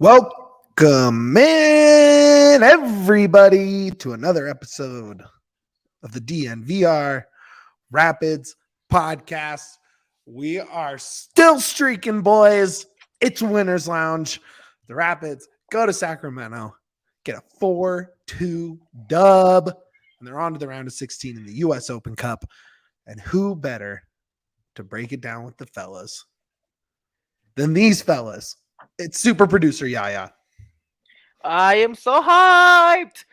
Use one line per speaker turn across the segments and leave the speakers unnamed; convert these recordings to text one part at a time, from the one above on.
Welcome in, everybody, to another episode of the DNVR Rapids podcast. We are still streaking, boys. It's Winners Lounge. The Rapids go to Sacramento, get a 4-2 dub, and they're on to the round of 16 in the U.S. Open Cup. And who better to break it down with the fellas than these fellas? It's super producer Yahya.
I am so hyped.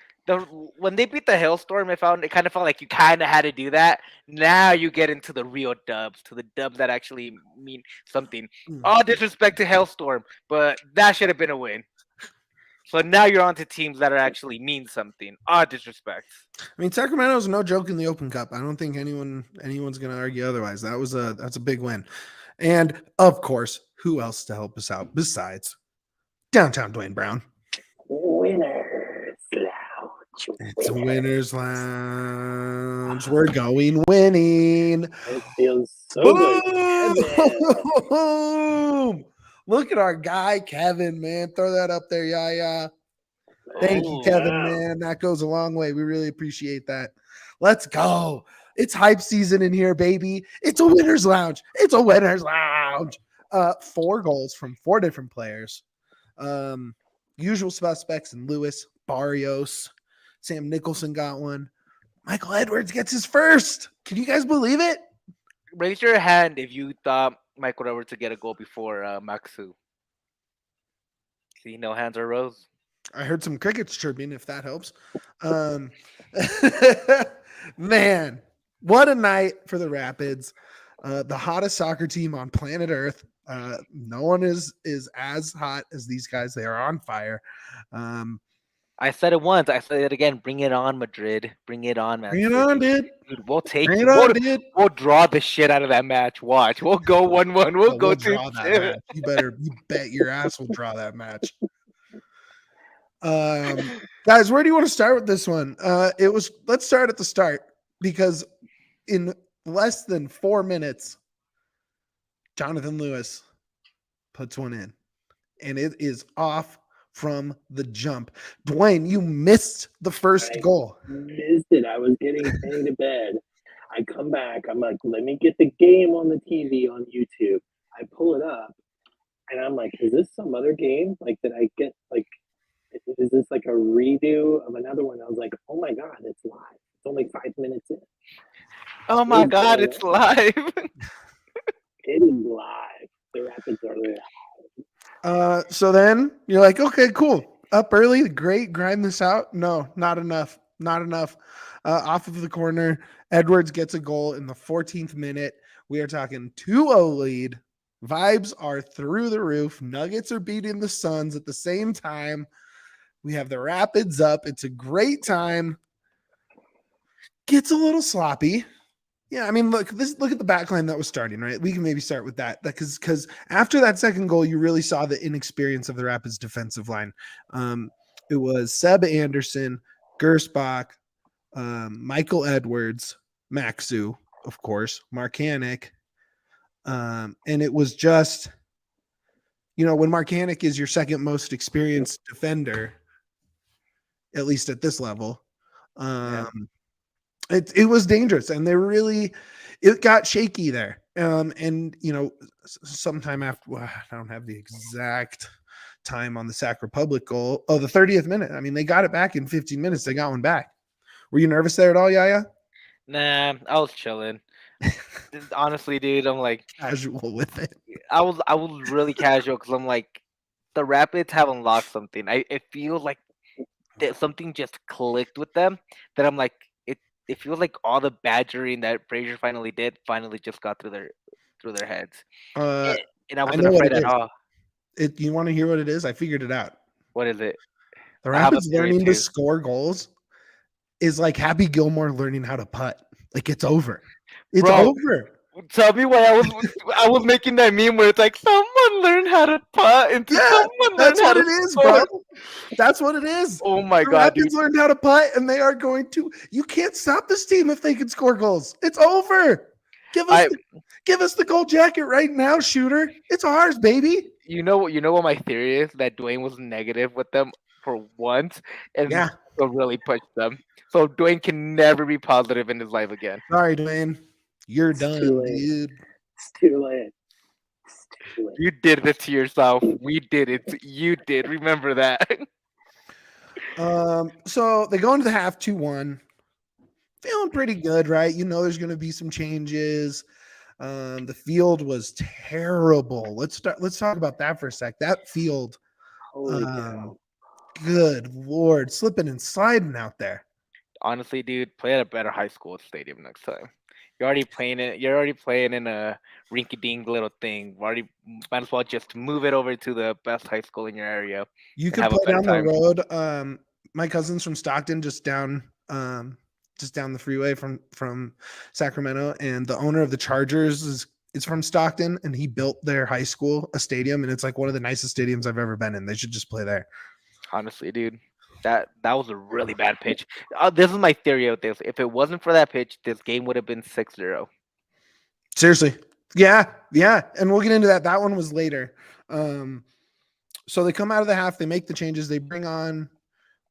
When they beat the Hailstorm, it kind of felt like you kind of had to do that. Now you get into the real dubs, to the dubs that actually mean something. All disrespect to Hailstorm, but that should have been a win. So now you're on to teams that are actually mean something. All disrespect.
I mean, Sacramento's no joke in the Open Cup. I don't think anyone's going to argue otherwise. That's a big win. And of course, who else to help us out besides downtown Duane Brown?
Winners Lounge.
It's a Winners Lounge. We're going winning.
It feels so good.
Boom! Look at our guy, Kevin, man. Throw that up there, yeah. Thank you, Kevin, man. That goes a long way. We really appreciate that. Let's go. It's hype season in here, baby. It's a Winners Lounge. It's a Winners Lounge. 4 goals from 4 different players. Usual suspects in Lewis, Barrios, Sam Nicholson got one. Michael Edwards gets his first. Can you guys believe it?
Raise your hand if you thought Michael Edwards to get a goal before Maxu. See, no hands are rose.
I heard some crickets chirping, if that helps. Man, what a night for the Rapids. The hottest soccer team on planet Earth. No one is as hot as these guys. They are on fire.
I said it once. I said it again. Bring it on, Madrid. Bring it on, man.
Bring it on, dude.
We'll take
Bring
it.
it on, dude.
We'll draw the shit out of that match. Watch. We'll go 1-1. We'll go 2-2.
You bet your ass we'll draw that match. Guys, where do you want to start with this one? Let's start at the start, because in less than 4 minutes, Jonathan Lewis puts one in, and it is off from the jump. Duane, you missed the first goal.
Missed it. I was getting to bed. I come back. I'm like, let me get the game on the TV on YouTube. I pull it up, and I'm like, is this some other game? Like, did I get, like, is this like a redo of another one? I was like, oh my God, it's live. It's only 5 minutes in.
Oh my God, it's live.
It is live. The Rapids are live.
So then you're like, okay, cool. Up early, great, grind this out. No, not enough. Off of the corner, Edwards gets a goal in the 14th minute. We are talking 2-0 lead. Vibes are through the roof. Nuggets are beating the Suns at the same time. We have the Rapids up. It's a great time. Gets a little sloppy. Yeah, I mean, look at the back line that was starting, right? We can maybe start with that, because after that second goal, you really saw the inexperience of the Rapids defensive line. It was Seb Anderson, Gersbach, Michael Edwards, Maxu, of course, Marcanic, and it was just, when Marcanic is your second most experienced defender, at least at this level, It was dangerous, and it got shaky there. And sometime after, I don't have the exact time on the Sac Republic goal. Oh, the 30th minute. I mean, they got it back in 15 minutes. They got one back. Were you nervous there at all, Yaya?
Nah, I was chilling. Honestly, dude, I'm like
casual with it.
I was really casual, because I'm like, the Rapids have unlocked something. It feels like something just clicked with them, that I'm like, it feels like all the badgering that Frazier finally just got through their heads. And I wasn't afraid at all.
You want to hear what it is? I figured it out.
What is it?
The Rapids learning to score goals is like Happy Gilmore learning how to putt. Like, it's over. It's over.
Tell me why I was making that meme where it's like, someone learned how to putt. And
that's what it is, bro. That's what it is.
Oh my God,
Rapids learned how to putt, and they are going to. You can't stop this team if they can score goals. It's over. Give us the gold jacket right now, shooter. It's ours, baby.
You know what my theory is? That Dwayne was negative with them for once, and
Yeah.
so really pushed them. So Dwayne can never be positive in his life again.
Sorry, Dwayne. You're
It's
done,
too late.
dude.
It's too late. It's too late.
You did it to yourself. We did it. You did. Remember that.
So they go into the half 2-1. Feeling pretty good, right? You know there's gonna be some changes. The field was terrible. Let's talk about that for a sec. That field,
Holy
um,
cow.
good lord, slipping and sliding out there.
Honestly, dude, play at a better high school stadium next time. You're already playing it. You're already playing in a rinky-dink little thing. Might as well just move it over to the best high school in your area
You
and
could
have a
play
better
down the
time.
road. My cousin's from Stockton, just down the freeway from Sacramento, and the owner of the Chargers is from Stockton, and he built their high school a stadium, and it's like one of the nicest stadiums I've ever been in. They should just play there.
Honestly, dude, that was a really bad pitch. This is my theory of this. If it wasn't for that pitch, this game would have been 6-0.
Seriously. Yeah. And we'll get into that. That one was later. So they come out of the half, they make the changes, they bring on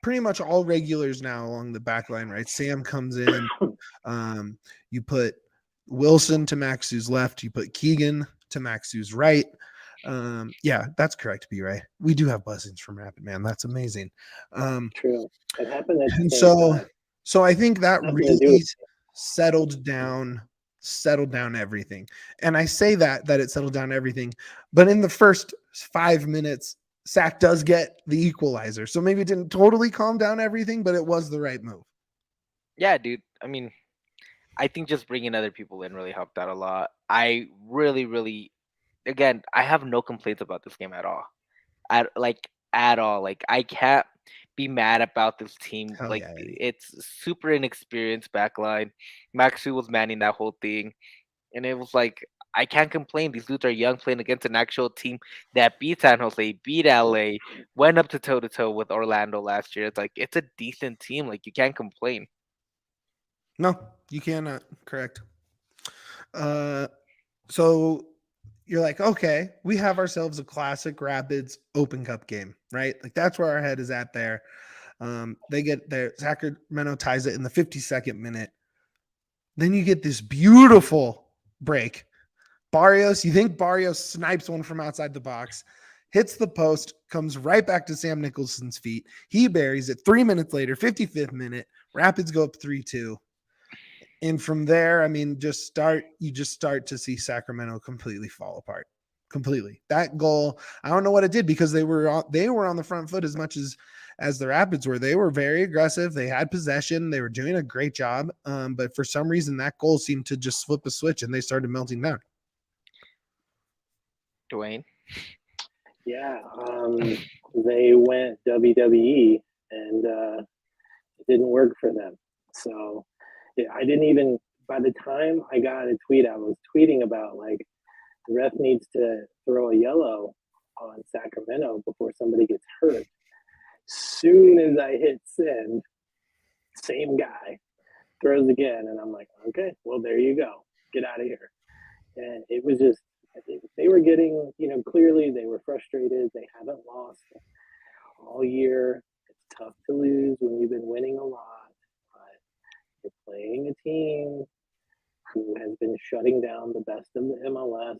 pretty much all regulars now along the back line, right? Sam comes in. You put Wilson to Maxu's left, you put Keegan to Maxu's right. Yeah, that's correct, B-Ray. We do have blessings from Rapid, man. That's amazing.
True. It happened at the
And
same time.
so I think that
Nothing to do
really
with
settled down everything. And I say that it settled down everything, but in the first 5 minutes, Sac does get the equalizer. So maybe it didn't totally calm down everything, but it was the right move.
Yeah, dude. I mean, I think just bringing other people in really helped out a lot. I really, really, again, I have no complaints about this game at all. At all. Like I can't be mad about this team.
Hell
Like
yeah, Eddie.
it's super inexperienced backline. Maxu was manning that whole thing, and it was like I can't complain. These dudes are young, playing against an actual team that beat San Jose, beat LA, went up to toe with Orlando last year. It's like it's a decent team. Like you can't complain.
No, you cannot. Correct. So you're like, okay, we have ourselves a classic Rapids Open Cup game, right? Like that's where our head is at there. They get there. Sacramento ties it in the 52nd minute. Then you get this beautiful break. Barrios, you think Barrios snipes one from outside the box, hits the post, comes right back to Sam Nicholson's feet. He buries it. 3 minutes later, 55th minute, Rapids go up 3-2. And from there, I mean, you just start to see Sacramento completely fall apart. Completely. That goal, I don't know what it did because they were on the front foot as much as the Rapids were. They were very aggressive. They had possession. They were doing a great job. But for some reason, that goal seemed to just flip a switch and they started melting down.
Dwayne.
Yeah, they went WWE and it didn't work for them. So I didn't even, by the time I got a tweet, I was tweeting about like the ref needs to throw a yellow on Sacramento before somebody gets hurt. Soon as I hit send, same guy throws again, and I'm like, okay, well, there you go. Get out of here. And it was just, they were getting, clearly they were frustrated. They haven't lost all year. It's tough to lose when you've been winning a lot, but you're playing a team who has been shutting down the best of the MLS.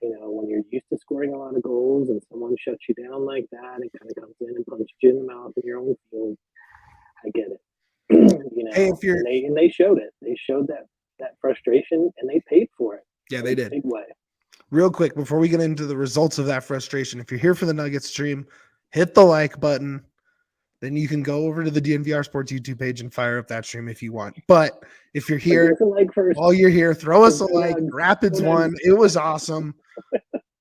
When you're used to scoring a lot of goals and someone shuts you down like that, it kind of comes in and punches you in the mouth in your own field. I get it.
Hey, if you're,
and they showed it. They showed that frustration, and they paid for it.
yeah, they did.
Big way.
Real quick, before we get into the results of that frustration, if you're here for the Nuggets stream, hit the like button. Then you can go over to the DNVR Sports YouTube page and fire up that stream if you want. But if you're here, while you're here, throw us a like. Rapids won. It was awesome.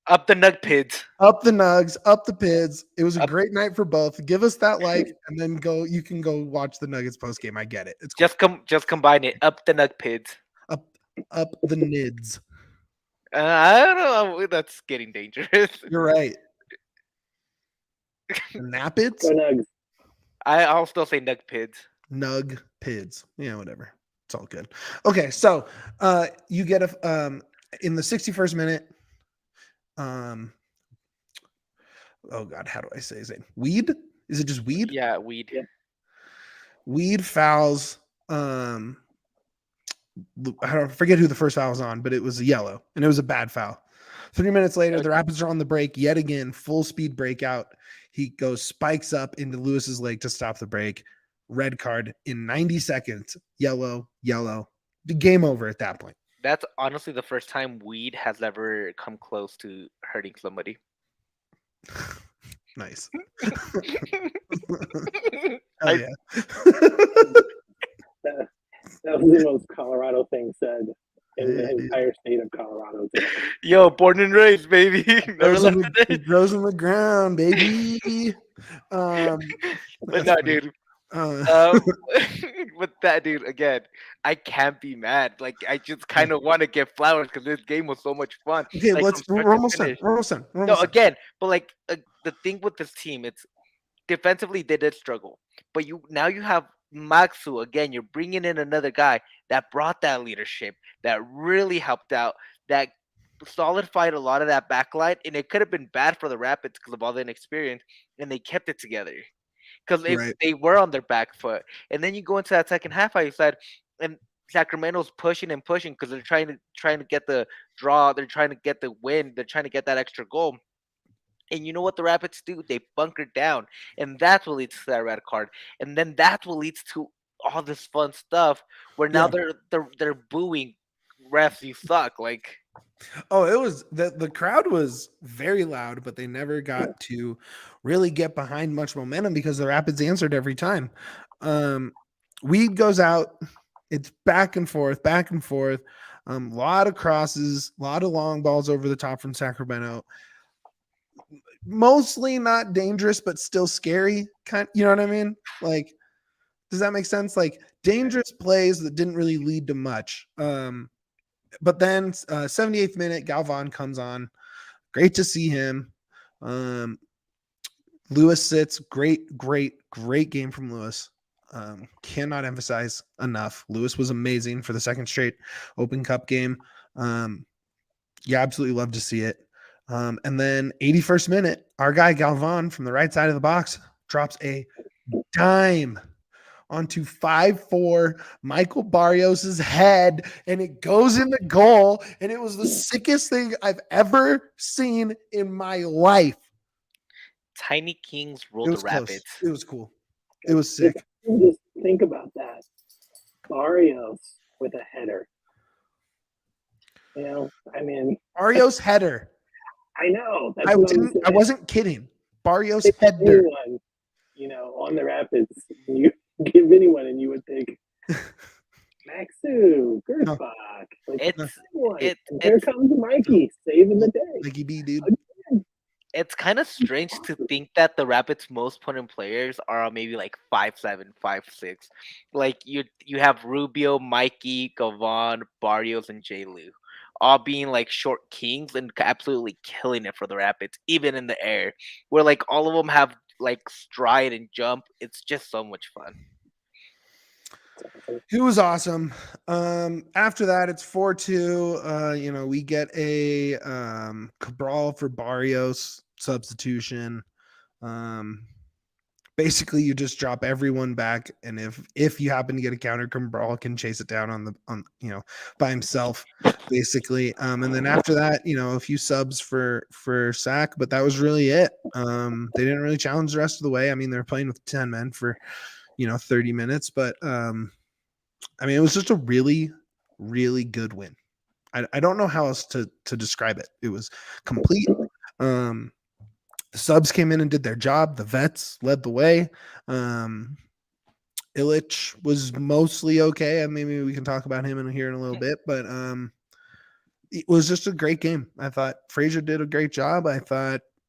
Up the Nugpids.
Up the Nugs, up the Pids. It was a great night for both. Give us that like, and then you can go watch the Nuggets post game. I get it. It's cool.
Just combine it. Up the Nugpids.
Up the Nids.
I don't know. That's getting dangerous.
You're right. The Napids?
Go Nugs.
I'll still say Nugpids.
Nug Pids. Yeah, whatever. It's all good. Okay, so you get in the 61st minute, oh God, how do I say his name? Weed? Is it just Weed?
Yeah, weed.
Yeah.
Weed fouls. I don't forget who the first foul was on, but it was a yellow, and it was a bad foul. 3 minutes later, the Rapids are on the break yet again, full speed breakout. He goes spikes up into Lewis's leg to stop the break. Red card in 90 seconds. Yellow, yellow. The game over at that point.
That's honestly the first time weed has ever come close to hurting somebody.
Nice.
I-
yeah.
That was the most Colorado thing said in the entire state of Colorado.
Yo, born and raised, baby. Never
Grows
left
in
the
the,
day.
it grows in the ground, baby.
But
That's
no,
funny.
dude.
Uh,
With that, dude, again, I can't be mad. Like, I just kind of want to get flowers because this game was so much fun.
okay,
Like, from
we're
start to
almost done.
finish.
We're almost done. We're
No,
almost done.
again, but like the thing with this team, it's defensively they did struggle, but now you have Maxu again. You're bringing in another guy that brought that leadership, that really helped out, that solidified a lot of that backline, and it could have been bad for the Rapids because of all the inexperience, and they kept it together because
Right.
they were on their back foot. And then you go into that second half, like you said, and Sacramento's pushing and pushing because they're trying to get the draw, they're trying to get the win, they're trying to get that extra goal. And you know what the Rapids do? They bunker down, and that's what leads to that red card. And then that's what leads to all this fun stuff where now
Yeah.
they're booing refs. You suck. Like,
Oh, it was the crowd was very loud, but they never got to really get behind much momentum because the Rapids answered every time. Weed goes out. It's back and forth, back and forth. A lot of crosses, a lot of long balls over the top from Sacramento. Mostly not dangerous, but still scary. You know what I mean? Like, does that make sense? Like dangerous plays that didn't really lead to much. But then 78th minute, Galvan comes on. Great to see him. Lewis sits. Great game from Lewis. Cannot emphasize enough. Lewis was amazing for the second straight Open Cup game. Yeah, absolutely love to see it. And then 81st minute, our guy Galvan from the right side of the box drops a dime onto 5'4" Michael Barrios' head, and it goes in the goal. And it was the sickest thing I've ever seen in my life.
Tiny Kings
It
ruled
was
the
close.
Rapids.
It was cool. It was sick.
Just think about that. Barrios with a header. You know, I mean,
Barrios header.
I know. That's what I'm saying.
I wasn't kidding. Barrios
If
header.
anyone, you know, on the Rapids, you give anyone, and you would think Maxu, Gersbach. Like, and here comes Mikey saving the day.
Mikey B, dude.
It's kind of strange to think that the Rapids' most potent players are maybe like 5'7", 5'6". Like you have Rubio, Mikey, Galvan, Barrios, and J. Lou, all being like short kings and absolutely killing it for the Rapids, even in the air, where like all of them have like stride and jump. It's just so much fun.
He was awesome. After that, it's 4-2. You know, we get a Cabral for Barrios substitution. Basically, you just drop everyone back, and if you happen to get a counter, Cabral can chase it down on by himself, basically. And then after that, you know, a few subs for Sac, but that was really it. They didn't really challenge the rest of the way. I mean, they were playing with 10 men for 30 minutes, but I mean, it was just a really, really good win. I don't know how else to describe it. It was complete. The subs came in and did their job. The vets led the way. Illich was mostly okay. Maybe we can talk about him here in a little bit, but it was just a great game. I thought Frazier did a great job. I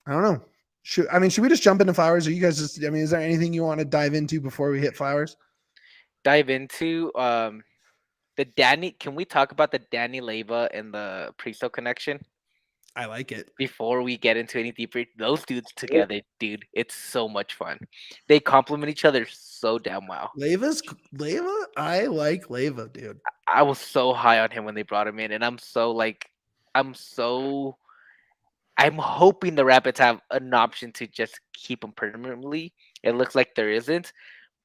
don't know. Should we just jump into Flowers? Or you guys just, is there anything you want to dive into before we hit Flowers?
Dive into the Danny. Can we talk about the Danny Leyva and the Priso connection?
I like it.
Before we get into any deeper, those dudes together, dude, it's so much fun. They complement each other so damn well.
Leyva, I like Leyva, dude.
I was so high on him when they brought him in, and I I'm hoping the Rapids have an option to just keep him permanently. It looks like there isn't,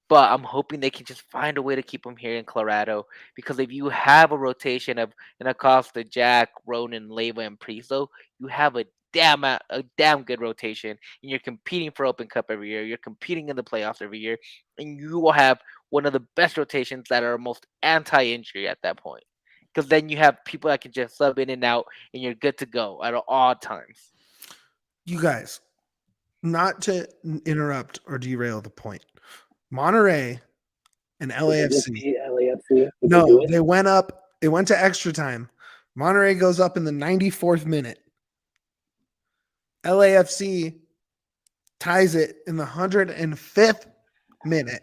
but I'm hoping they can just find a way to keep him here in Colorado. Because if you have a rotation of an Acosta, Jack, Ronan, Leyva, and Priso, you have a damn good rotation, and you're competing for Open Cup every year. You're competing in the playoffs every year, and you will have one of the best rotations that are most anti-injury at that point. Because then you have people that can just sub in and out, and you're good to go at all times.
You guys, not to interrupt or derail the point. Monterey and LAFC.
LAFC.
No, they went up. It went to extra time. Monterey goes up in the 94th minute. LAFC ties it in the 105th minute.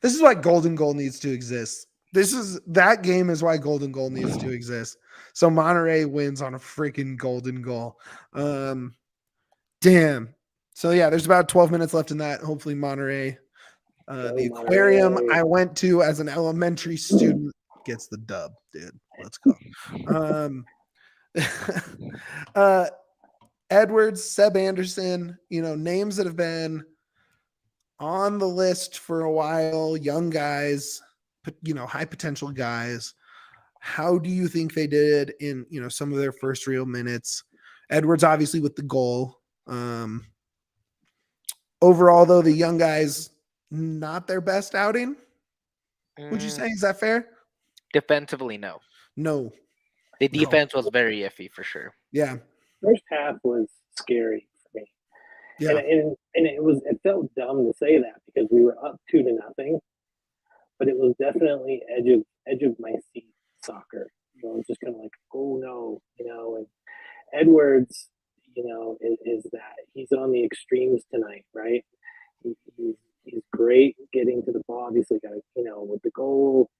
This is why Golden Goal needs to exist. That game is why Golden Goal needs to exist. So Monterey wins on a freaking Golden Goal. Damn. So yeah, there's about 12 minutes left in that. Hopefully Monterey. The aquarium I went to as an elementary student gets the dub, dude. Let's go. Edwards, Seb Anderson, names that have been on the list for a while, young guys, high potential guys. How do you think they did in, some of their first real minutes? Edwards, obviously, with the goal. Overall, though, the young guys, not their best outing. Would you say? Is that fair?
Defensively, no.
No.
The defense was very iffy for sure.
Yeah.
First half was scary for me.
Yeah.
And it felt dumb to say that because we were up 2-0, but it was definitely edge of my seat soccer. It was just kind of like, oh no, and Edwards, is that he's on the extremes tonight, right? He's great getting to the ball. Obviously, got with the goal,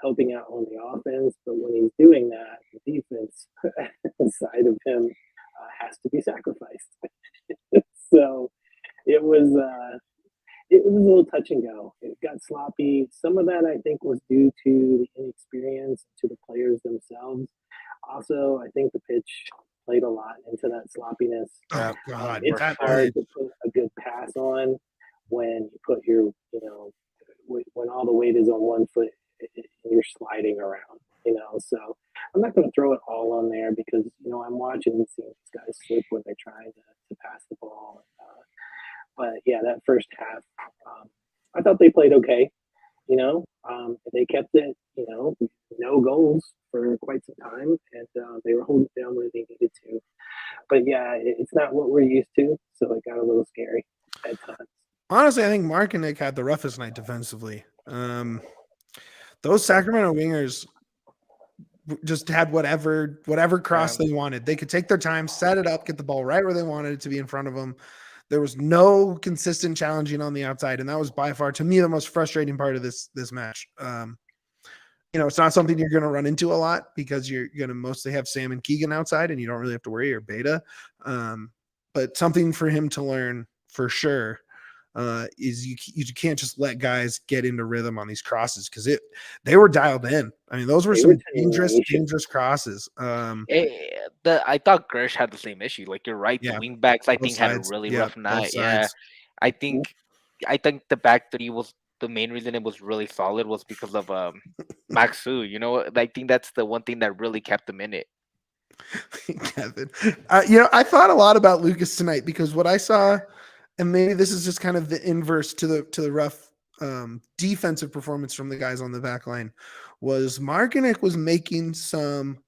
helping out on the offense. But when he's doing that, the defense side of him has to be sacrificed. So it was a little touch and go. It got sloppy. Some of that I think was due to the inexperience to the players themselves. Also, I think the pitch played a lot into that sloppiness.
Oh God,
it's hard to put a good pass on when you put your, when all the weight is on one foot and you're sliding around, So I'm not going to throw it all on there because, I'm watching and seeing these guys slip when they're trying to pass the ball. But yeah, that first half, I thought they played okay. They kept it, no goals for quite some time, and they were holding it down where they needed to. But yeah, it's not what we're used to, so it got a little scary at times.
Honestly, I think Mark and Nick had the roughest night defensively. Those Sacramento wingers just had whatever cross they wanted. They could take their time, set it up, get the ball right where they wanted it to be in front of them. There was no consistent challenging on the outside, and that was by far, to me, the most frustrating part of this match. It's not something you're going to run into a lot because you're going to mostly have Sam and Keegan outside, and you don't really have to worry, or Beta. But something for him to learn for sure is you can't just let guys get into rhythm on these crosses because they were dialed in. I mean, those were some dangerous crosses.
I thought Gersh had the same issue. Like you're right, the wing backs I think had a really rough night. Yeah, I think the back three was the main reason it was really solid was because of Maxu. I think that's the one thing that really kept them in it.
Kevin, I thought a lot about Lucas tonight because what I saw. And maybe this is just kind of the inverse to the rough defensive performance from the guys on the back line was Markinick was making some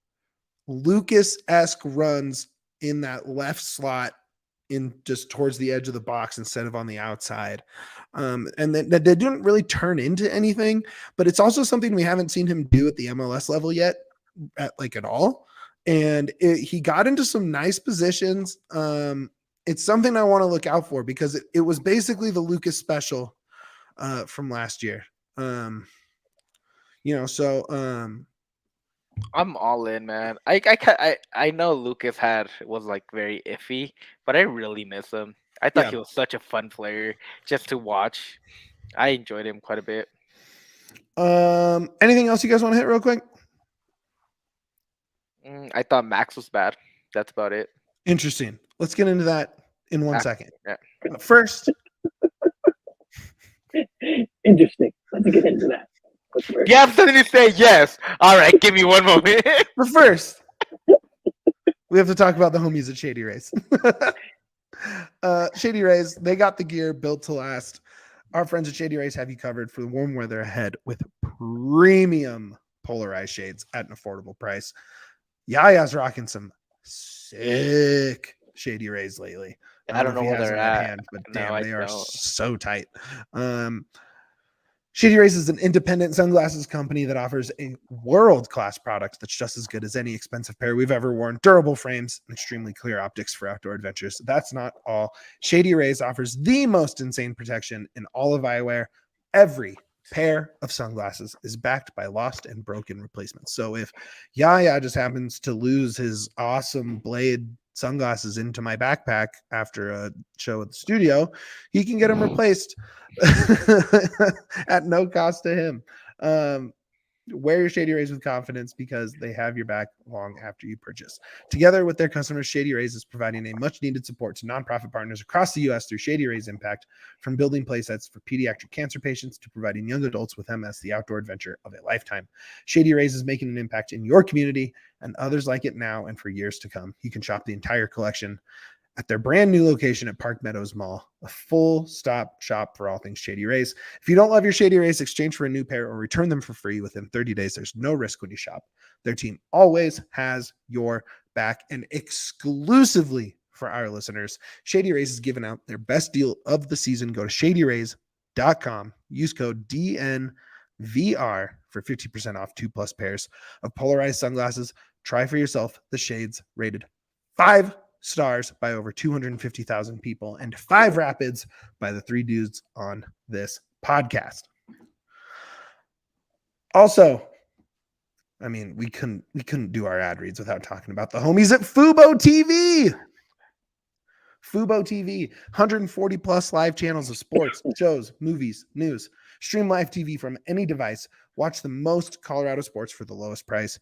Lucas-esque runs in that left slot in just towards the edge of the box instead of on the outside. And that they didn't really turn into anything, but it's also something we haven't seen him do at the MLS level yet at all. And he got into some nice positions. It's something I want to look out for because it was basically the Lucas special from last year. I'm
all in, man. I know Lucas was like very iffy, but I really miss him. I thought he was such a fun player just to watch. I enjoyed him quite a bit.
Anything else you guys want to hit real quick?
I thought Max was bad. That's about it.
Interesting. Let's get into that in 1 second.
Yeah.
But first,
Interesting. Let's get into that. But first,
You have something to say? Yes. All right. Give me one moment.
but first, we have to talk about the homies at Shady Rays. Shady Rays, they got the gear built to last. Our friends at Shady Rays have you covered for the warm weather ahead with premium polarized shades at an affordable price. Yaya's rocking some sick Shady Rays lately.
I don't know
if he
where
has
they're
them at
at.
hand, but
No,
damn,
I
they are
don't.
so tight. Shady Rays is an independent sunglasses company that offers a world-class product that's just as good as any expensive pair we've ever worn. Durable frames and extremely clear optics for outdoor adventures. That's not all. Shady Rays offers the most insane protection in all of eyewear. Every pair of sunglasses is backed by lost and broken replacements. So if Yaya just happens to lose his awesome Blade sunglasses into my backpack after a show at the studio, he can get them replaced at no cost to him. Wear your Shady Rays with confidence because they have your back long after you purchase. Together with their customers, Shady Rays is providing a much needed support to nonprofit partners across the U.S. through Shady Rays Impact, from building playsets for pediatric cancer patients to providing young adults with MS the outdoor adventure of a lifetime. Shady Rays is making an impact in your community and others like it now and for years to come. You can shop the entire collection at their brand new location at Park Meadows Mall, a full stop shop for all things Shady Rays. If you don't love your Shady Rays, exchange for a new pair or return them for free within 30 days. There's no risk when you shop. Their team always has your back, and exclusively for our listeners, Shady Rays is giving out their best deal of the season. Go to shadyrays.com. Use code DNVR for 50% off 2+ pairs of polarized sunglasses. Try for yourself the shades rated 5 stars by over 250,000 people and 5 rapids by the 3 dudes on this podcast. Also, I mean, we couldn't do our ad reads without talking about the homies at Fubo TV. Fubo TV, 140 plus live channels of sports, shows, movies, news. Stream live TV from any device. Watch the most Colorado sports for the lowest price.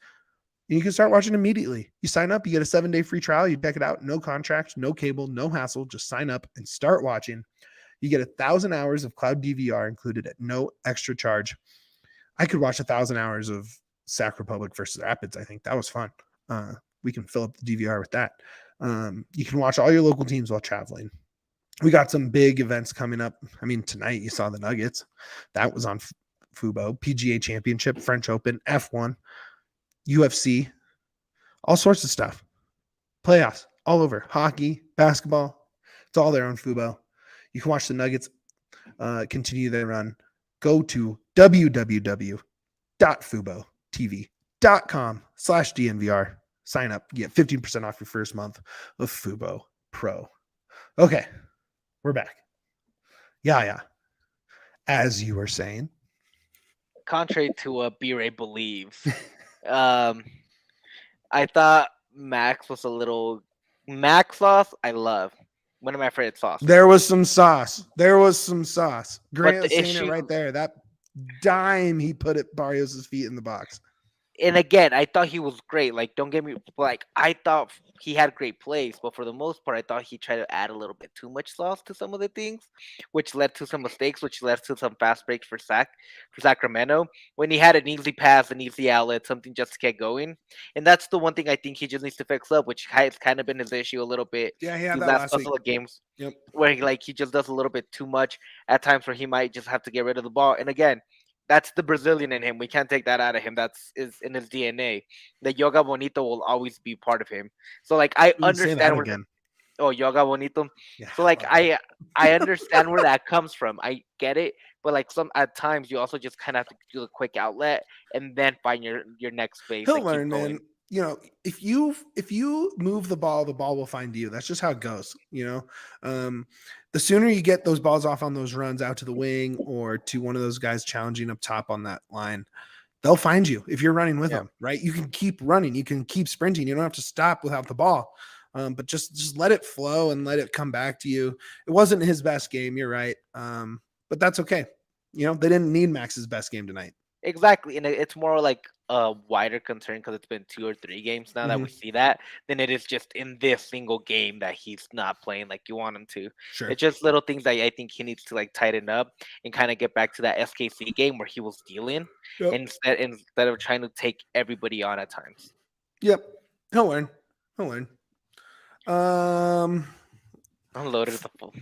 You can start watching immediately. You sign up, you get a 7-day free trial. You check it out. No contract, no cable, no hassle. Just sign up and start watching. You get 1,000 hours of cloud DVR included at no extra charge. I could watch 1,000 hours of Sac Republic versus Rapids. I think that was fun. We can fill up the DVR with that. You can watch all your local teams while traveling. We got some big events coming up. I mean, tonight you saw the Nuggets. That was on Fubo. PGA Championship, French Open, F1. UFC, all sorts of stuff. Playoffs, all over. Hockey, basketball. It's all there on Fubo. You can watch the Nuggets continue their run. Go to www.fubotv.com/DNVR. Sign up. Get 15% off your first month of Fubo Pro. Okay, we're back. Yeah. As you were saying.
Contrary to what B-Ray believes, I thought Max was a little Max sauce. I love one of my favorite sauces.
There was some sauce. Grant
the
saying
issue-
it right there. That dime he put at Barrios' feet in the box.
And again, I thought he was great. Like, don't get me like, I thought he had great plays, but for the most part, I thought he tried to add a little bit too much sauce to some of the things, which led to some mistakes, which led to some fast breaks for Sacramento. When he had an easy pass, an easy outlet, something just to get going, and that's the one thing I think he just needs to fix up, which has kind of been his issue a little bit.
Yeah, he had
these
that
last
last
couple
week.
of games.
Yep.
Where he just does a little bit too much at times, where he might just have to get rid of the ball. And again, that's the Brazilian in him. We can't take that out of him. That's is in his DNA. The Yoga Bonito will always be part of him. So like I understand where Yoga Bonito.
Yeah,
So like I understand where that comes from. I get it, but like at times you also just kind of have to do a quick outlet and then find your next space.
He'll learn, man. You know, if you move the ball will find you. That's just how it goes. You know, the sooner you get those balls off on those runs out to the wing or to one of those guys challenging up top on that line, they'll find you if you're running with them, right? You can keep running, you can keep sprinting. You don't have to stop without the ball, but just let it flow and let it come back to you. It wasn't his best game, you're right, but that's okay. You know, they didn't need Max's best game tonight.
Exactly, and it's more like a wider concern because it's been 2 or 3 games now that we see that than it is just in this single game that he's not playing like you want him to.
Sure.
It's just little things that I think he needs to like tighten up and kind of get back to that SKC game where he was dealing
Yep.
instead of trying to take everybody on at times.
Yep. He'll learn. He'll learn.
Unloaded the full.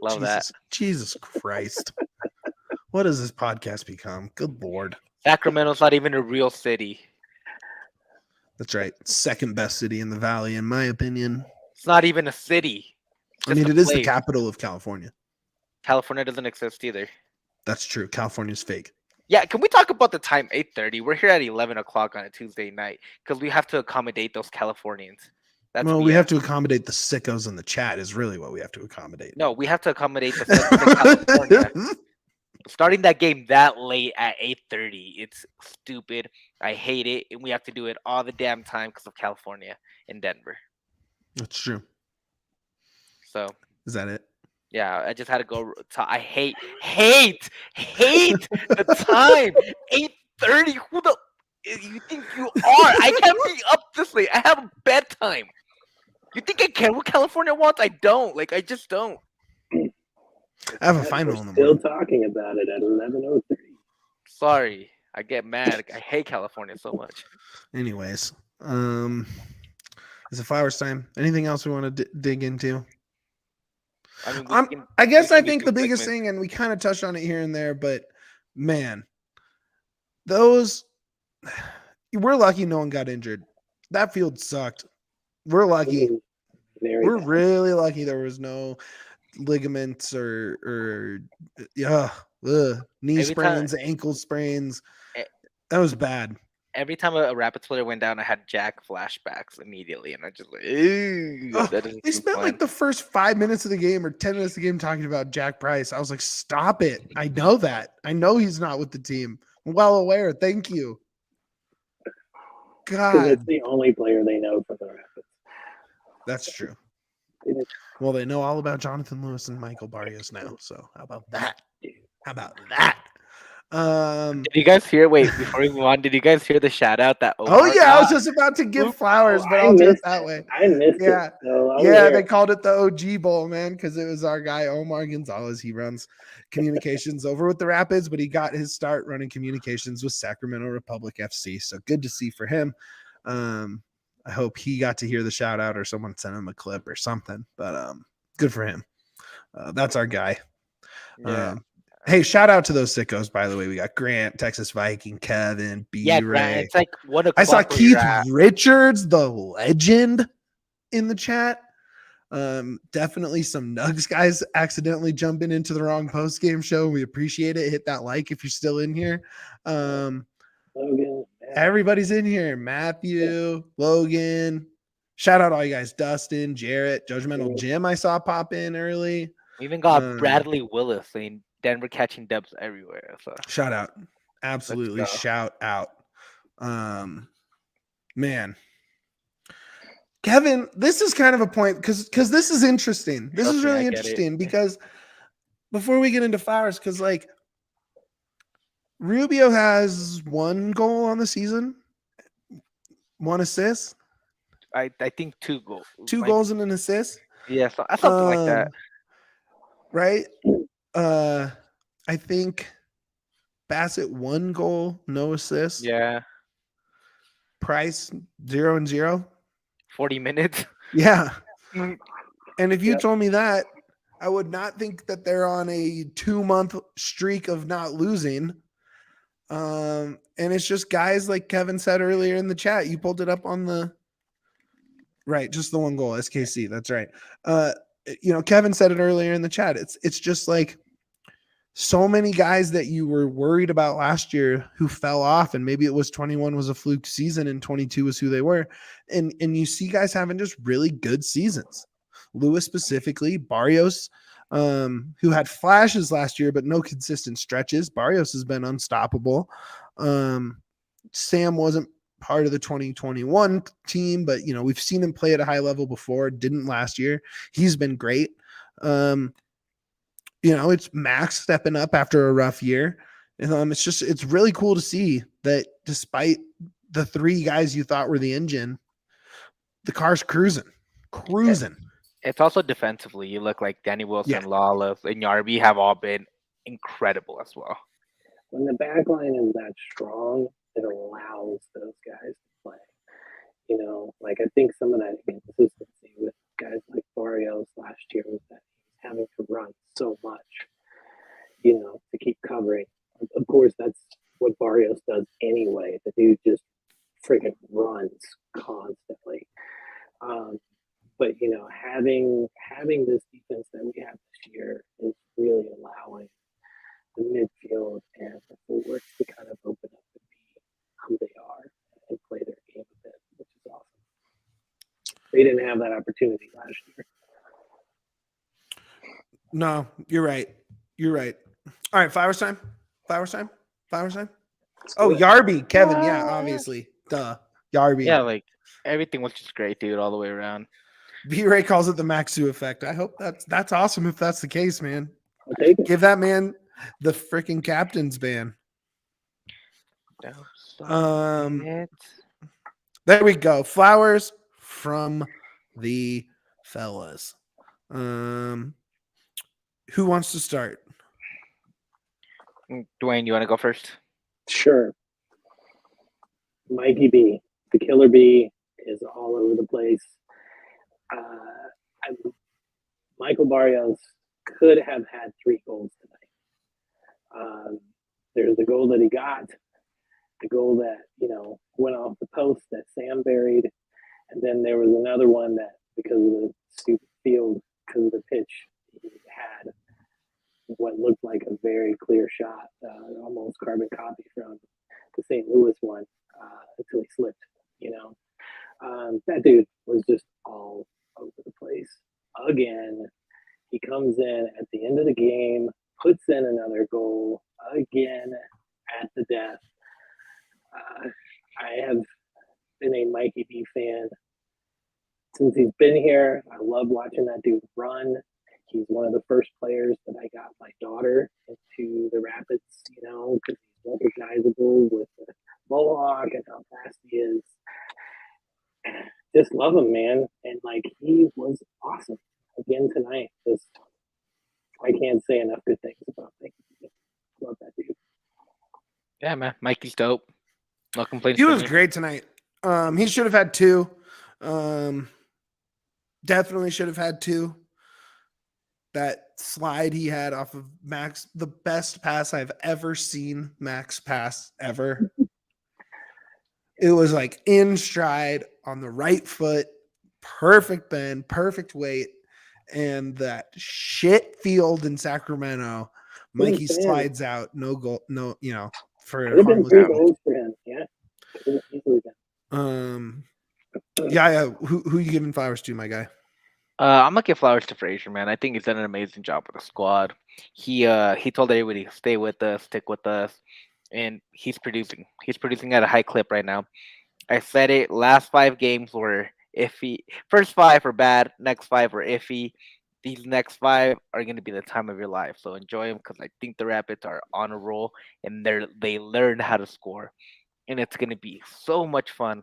Love
Jesus,
that.
Jesus Christ. What does this podcast become? Good Lord.
Sacramento's not even a real city.
That's right. Second best city in the valley, in my opinion.
It's not even a city.
I mean, it is the capital of California.
California doesn't exist either.
That's true. California's fake.
Yeah, can we talk about the time? 8:30. We're here at 11 o'clock on a Tuesday night because we have to accommodate those Californians.
Well, we have to accommodate the sickos in the chat is really what we have to accommodate.
No, we have to accommodate the California. Starting that game that late at 8:30, it's stupid. I hate it, and we have to do it all the damn time because of California and Denver.
That's true.
So
is that it?
Yeah, I just had to go. I hate the time. 8:30. Who the you think you are? I can't be up this late. I have a bedtime. You think I care what California wants? I don't. Like, I just don't.
I have a final in the
morning.
Still
talking about it at 11:03.
Sorry, I get mad. I hate California so much.
Anyways, is it flowers time? Anything else we want to dig into?
I mean,
I think the biggest thing, and we kind of touched on it here and there, but man, we're lucky no one got injured. That field sucked. We're lucky. We're really lucky there was no ligaments or knee sprains, ankle sprains. That was bad.
Every time a Rapids player went down, I had Jack flashbacks immediately, and I just like, they
spent like the first 5 minutes of the game or 10 minutes of the game talking about Jack Price. I was like, stop it. I know that. I know he's not with the team. I'm well aware. Thank you. God.
It's the only player they know for the Rapids.
That's true. Well, they know all about Jonathan Lewis and Michael Barrios now. So how about that?
Did you guys hear? Wait, before we move on, did you guys hear the shout out that?
Omar got? I was just about to give flowers, but I'll do it that way.
I missed it. So
they called it the OG Bowl, man, because it was our guy Omar Gonzalez. He runs communications over with the Rapids, but he got his start running communications with Sacramento Republic FC. So good to see for him. I hope he got to hear the shout out or someone sent him a clip or something, but good for him. That's our guy.
Yeah.
Hey, shout out to those sickos, by the way. We got Grant, Texas Viking, Kevin, B-Ray.
Grant, it's like 1 o'clock.
I saw Keith Richards, the legend, in the chat. Definitely some Nugs guys accidentally jumping into the wrong post-game show. We appreciate it. Hit that like if you're still in here.
Logan,
everybody's in here. Matthew, Logan. Shout out all you guys. Dustin, Jarrett, Judgmental Jim I saw pop in early.
We even got Bradley Willis saying Denver catching dubs everywhere. So
shout out. Absolutely shout out. Man. Kevin, this is kind of a point because this is interesting. This is really interesting because before we get into flowers, because like Rubio has 1 goal on the season, 1 assist.
I think 2 goals.
2 goals and an assist.
Yeah, something like that.
Right? I think Bassett 1 goal, no assist.
Yeah.
Price 0-0.
40 minutes.
Yeah. And if you told me that, I would not think that they're on a 2-month streak of not losing. And it's just guys like Kevin said earlier in the chat. You pulled it up on the right, just the 1 goal, SKC. That's right. Kevin said it earlier in the chat. It's just like so many guys that you were worried about last year who fell off, and maybe it was 21 was a fluke season and 22 was who they were. And you see guys having just really good seasons. Lewis specifically, Barrios, who had flashes last year, but no consistent stretches. Barrios has been unstoppable. Sam wasn't part of the 2021 team, but we've seen him play at a high level before. Didn't last year. He's been great. It's Max stepping up after a rough year. It's really cool to see that despite the three guys you thought were the engine, the car's cruising.
It's also defensively. You look like Danny Wilson,
Yeah.
Lawless, and Yarby have all been incredible as well.
When the back line is that strong, it allows those guys to play. You know, like I think some of that inconsistency with guys like Barrios last year was that he was having to run so much, you know, to keep covering. Of course, that's what Barrios does anyway. The dude just freaking runs constantly. But you know, having this defense that we have this year is really allowing the midfield and the forwards to kind of open up and be who they are and play their game a bit, which is awesome. They didn't have that opportunity last year.
No, you're right. All right, Flowers time. Oh, Yarby, Kevin. Yeah, obviously. Duh. Yarby.
Yeah, like everything was just great, dude, all the way around.
B-Ray calls it the Maxu effect. I hope that's awesome if that's the case, man.
I'll take it.
Give that man the freaking captain's ban. There we go. Flowers from the fellas. Who wants to start?
Duane, you want to go first?
Sure. Mikey B, the killer bee, is all over the place. Michael Barrios could have had 3 goals tonight. There's the goal that he got, the goal that, you know, went off the post that Sam buried, and then there was another one that, because of the stupid field, because of the pitch, he had what looked like a very clear shot, almost carbon copy from the St. Louis one, until he slipped, you know. That dude was just all over the place. Again, he comes in at the end of the game, puts in another goal, again, at the death. I have been a Mikey B fan since he's been here. I love watching that dude run. He's one of the first players that I got my daughter into the Rapids, you know, because he's recognizable with the mohawk and how fast he is. Just love him, man. And like, he was awesome again tonight. Just, I can't say enough good things about him. Love that dude.
Yeah, man. Mikey's dope. No complaints.
He was great tonight. He should have had 2. Definitely should have had 2. That slide he had off of Max, the best pass I've ever seen Max pass ever. It was like in stride on the right foot, perfect bend, perfect weight, and that shit field in Sacramento. Mikey slides out, no goal, no, you know, for
could have been 3 goals for him. Yeah, could have easily been.
Yeah. Who you giving flowers to, my guy?
I'm gonna give flowers to Frazier, man. I think he's done an amazing job with the squad. He told everybody, stay with us, stick with us, and he's producing. He's producing at a high clip right now. I said it. Last 5 games were iffy. First 5 were bad. Next 5 were iffy. These next 5 are going to be the time of your life. So enjoy them, because I think the Rapids are on a roll and they learn how to score, and it's going to be so much fun.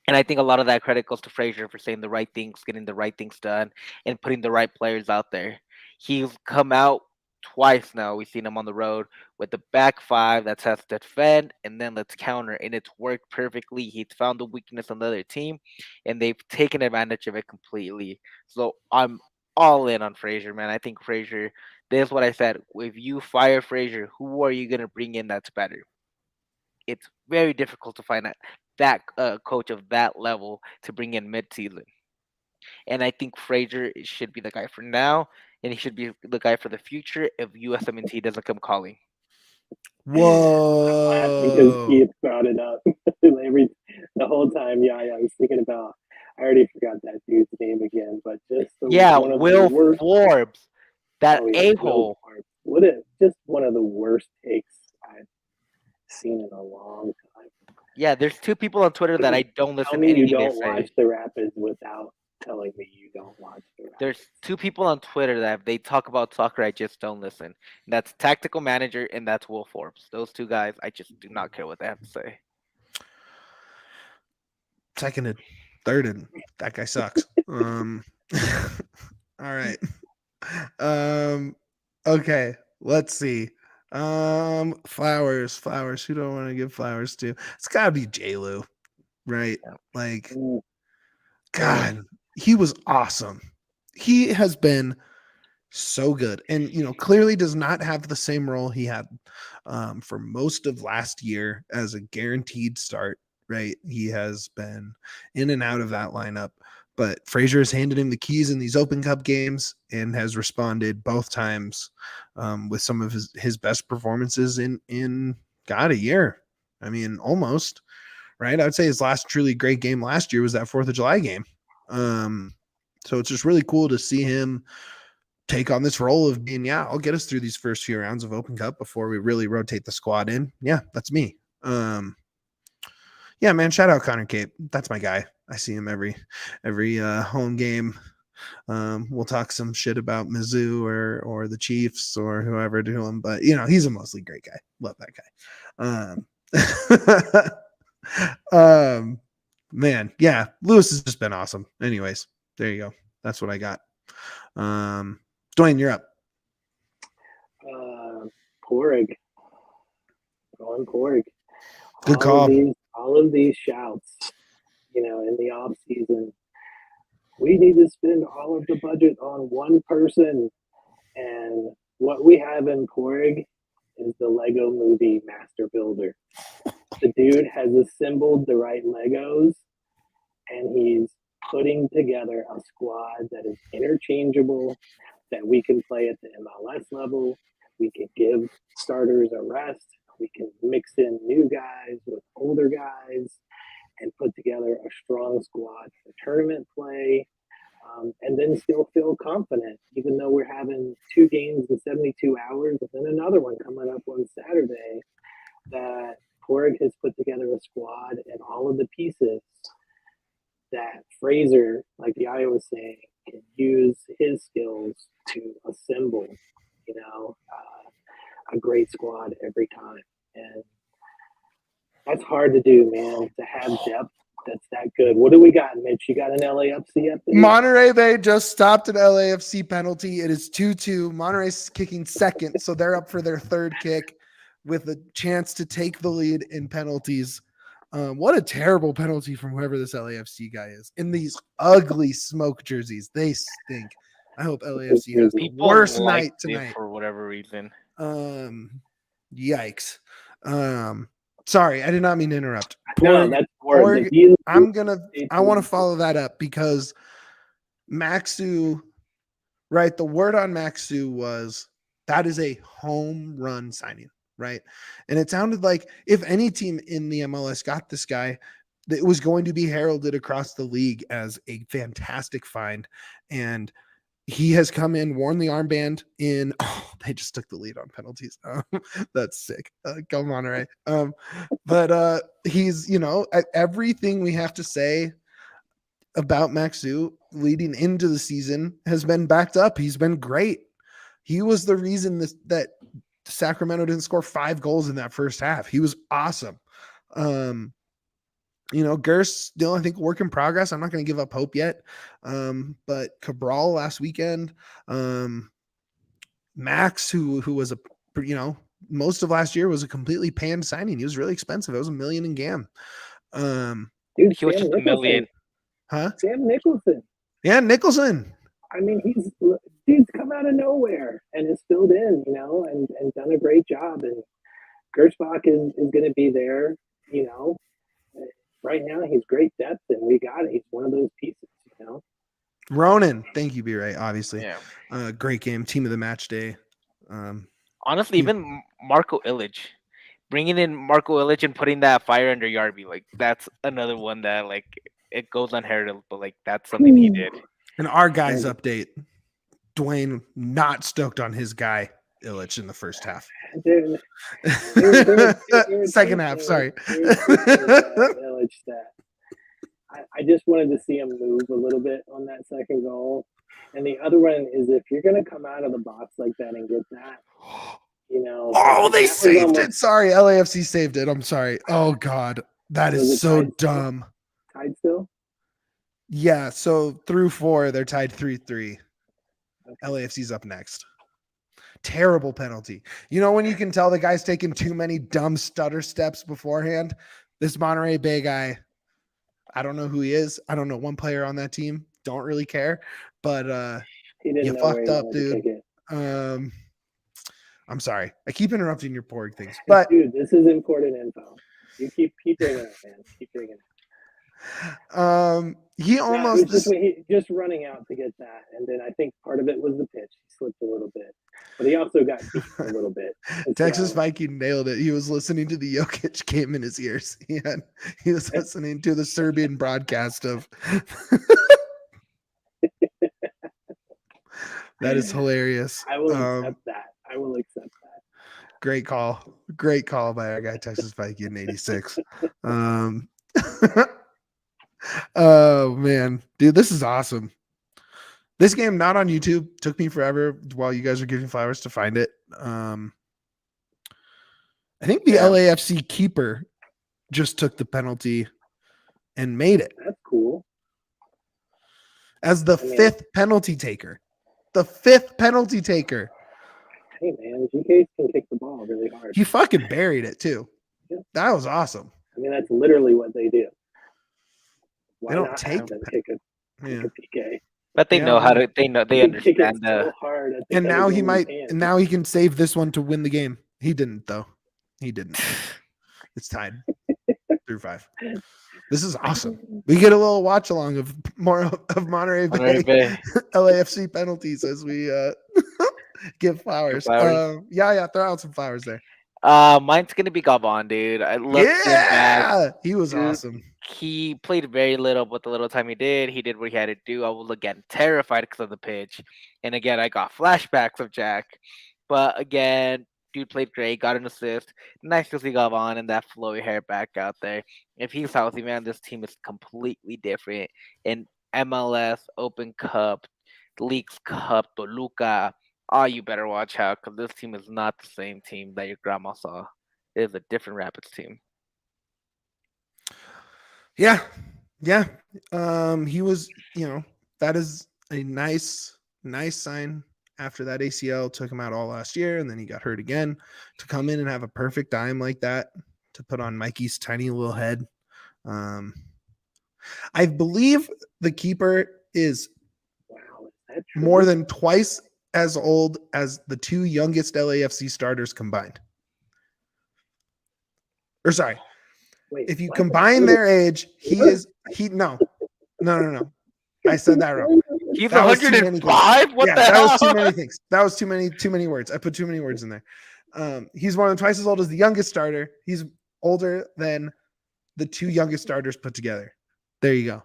And I think a lot of that credit goes to Frazier for saying the right things, getting the right things done, and putting the right players out there. He's come out twice now. We've seen him on the road with the back 5 that has to defend and then let's counter, and it's worked perfectly. He's found the weakness on the other team, and they've taken advantage of it completely. So I'm all in on Frazier, man. I think Frazier, this is what I said. If you fire Frazier, who are you going to bring in that's better? It's very difficult to find that coach of that level to bring in mid-season. And I think Frazier should be the guy for now, and he should be the guy for the future if USMNT doesn't come calling.
Whoa!
Because Keith brought it up the whole time. Yeah, I was thinking about. I already forgot that dude's name again, but just
Will Forbes, that a-hole.
Just one of the worst takes I've seen in a long time.
Yeah, there's 2 people on Twitter that I don't listen to
anything
they say.
Watch the Rapids without telling me you don't watch the Raptors.
There's two people on Twitter that if they talk about soccer, I just don't listen. And that's Tactical Manager and that's Will Forbes. Those two guys, I just do not care what they have to say.
Seconded, thirded. That guy sucks. All right. Okay. Let's see. Flowers. Who do I want to give flowers to? It's gotta be J-Lu, right? Like, God, he was awesome. He has been so good, and clearly does not have the same role he had for most of last year as a guaranteed start. Right, he has been in and out of that lineup, but Frazier has handed him the keys in these Open Cup games and has responded both times with some of his best performances in a year. I mean, almost, right? I would say his last truly great game last year was that 4th of July game. So it's just really cool to see him take on this role of being, I'll get us through these first few rounds of Open Cup before we really rotate the squad in. Yeah, that's me. Yeah, man, shout out Connor Cape. That's my guy. I see him every home game. We'll talk some shit about Mizzou or the Chiefs or whoever to him, but he's a mostly great guy. Love that guy. Man, yeah, Lewis has just been awesome. Anyways, there you go. That's what I got. Duane, you're up.
Porig. Going Porig.
Good call.
All of these shouts, in the off season, we need to spend all of the budget on one person, and what we have in Porig is the Lego Movie master builder. The dude has assembled the right Legos, and he's putting together a squad that is interchangeable, that we can play at the MLS level. We can give starters a rest. We can mix in new guys with older guys and put together a strong squad for tournament play, and then still feel confident, even though we're having 2 games in 72 hours and then another one coming up on Saturday, that Porig has put together a squad and all of the pieces that Frazier, like the Iowa was saying, can use his skills to assemble, a great squad every time. And that's hard to do, man, to have depth that's that good. What do we got, Mitch? You got an LAFC up there?
Monterey Bay just stopped an LAFC penalty. It is 2-2. Monterey's kicking second, so they're up for their third kick with a chance to take the lead in penalties. What a terrible penalty from whoever this LAFC guy is. In these ugly smoke jerseys, they stink. I hope LAFC has the worst night tonight
for whatever reason.
Yikes. Sorry, I did not mean to interrupt.
No, that's
Porig, I want to follow that up because Maxu, right? The word on Maxu was that is a home run signing, right? And it sounded like if any team in the MLS got this guy, it was going to be heralded across the league as a fantastic find. And he has come in, worn the armband in. Oh, they just took the lead on penalties. That's sick. Go Monterey. But he's, everything we have to say about Maxu leading into the season has been backed up. He's been great. He was the reason that Sacramento didn't score 5 goals in that first half. He was awesome. Gerst still, I think, work in progress. I'm not going to give up hope yet. But Cabral last weekend, Max, who was most of last year was a completely panned signing. He was really expensive. It was $1 million in GAM.
Dude,
he was just $1 million.
Huh?
Sam Nicholson.
Yeah, Nicholson.
I mean, dude's come out of nowhere and is filled in, and done a great job. And Gershbach is going to be there, Right now, he's great depth, and we got it. He's one of those pieces,
Ronan, thank you, B-Ray, obviously.
Yeah.
Great game, team of the match day.
Honestly, even Marco Illich. Bringing in Marco Illich and putting that fire under Yarby, that's another one that, it goes unheralded, but, that's something he did.
And our guys update. Duane not stoked on his guy, Illich, in the first half.
Dude,
second half, sorry.
Illich stat. I just wanted to see him move a little bit on that second goal. And the other one is if you're going to come out of the box like that and get that, you know.
Oh, they
that was
saved
almost-
it. Sorry, LAFC saved it. I'm sorry. Oh God, that
Was
is
it
so
tied still?
dumb.
Tied still?
Yeah, so through 4, they're tied 3-3.
Okay.
LAFC's up next. Terrible penalty. You know when you can tell the guy's taking too many dumb stutter steps beforehand? This Monterey Bay guy, I don't know who he is. I don't know one player on that team. Don't really care. But
He didn't
you
know where
fucked
he
up,
wanted to
dude.
kick it.
I'm sorry. I keep interrupting your Porg things. But
Dude, this is important info. You keep bringing it, man. Keep bringing it.
he
No, it
almost
was just running out to get that, and then I think part of it was the pitch. He slipped a little bit, but he also got beat a little bit. And
Texas
so-
Viking nailed it. He was listening to the Jokic game in his ears. He was listening to the Serbian broadcast of. That is hilarious.
I will accept that. I will accept that.
Great call. Great call by our guy Texas Viking in 86. Oh man, dude, this is awesome. This game not on YouTube. Took me forever while you guys are giving flowers to find it. I think the LAFC keeper just took the penalty and made it
That's cool.
as the
I mean-
5th penalty taker. The 5th penalty taker.
Hey man, GK can kick the ball really hard.
He fucking buried it too.
Yeah.
That was awesome.
I mean, that's literally what they do. Why
don't
not
take
have them
the
kick a
Yeah.
PK?
But they
Yeah,
know how
man.
to. They know. They
They kick it
understand
so
the.
hard. I think
And
that
now
was
he
in
might.
his hand.
And now he can save this one to win the game. He didn't though. He didn't. It's tied through 5. This is awesome. We get a little watch along of more of Monterey
Monterey
Bay
Bay.
LAFC penalties as we give flowers.
Flowers.
Yeah, throw out some flowers there.
Mine's gonna be Galvan, dude. I love him back.
Yeah, he was
Dude.
awesome.
He played very little, but the little time he did what he had to do. I was again terrified because of the pitch, and again I got flashbacks of Jack. But again, dude played great, got an assist. Nice to see Galvan and that flowy hair back out there. If he's healthy, man, this team is completely different. In MLS, Open Cup, Leagues Cup, Toluca, you better watch out because this team is not the same team that your grandma saw. It is a different Rapids team.
Yeah. He was, that is a nice sign after that ACL took him out all last year, and then he got hurt again to come in and have a perfect dime like that to put on Mikey's tiny little head. I believe the keeper is
Wow, is that true?
more than twice as old as the 2 youngest LAFC starters combined. Or sorry,
Wait,
if you
what?
combine their age, no. I said that wrong.
He's
That was too many
105. What
yeah,
the
that
hell?
was too many things. That was too many words. I put too many words in there. He's more than twice as old as the youngest starter. He's older than the 2 youngest starters put together. There you go.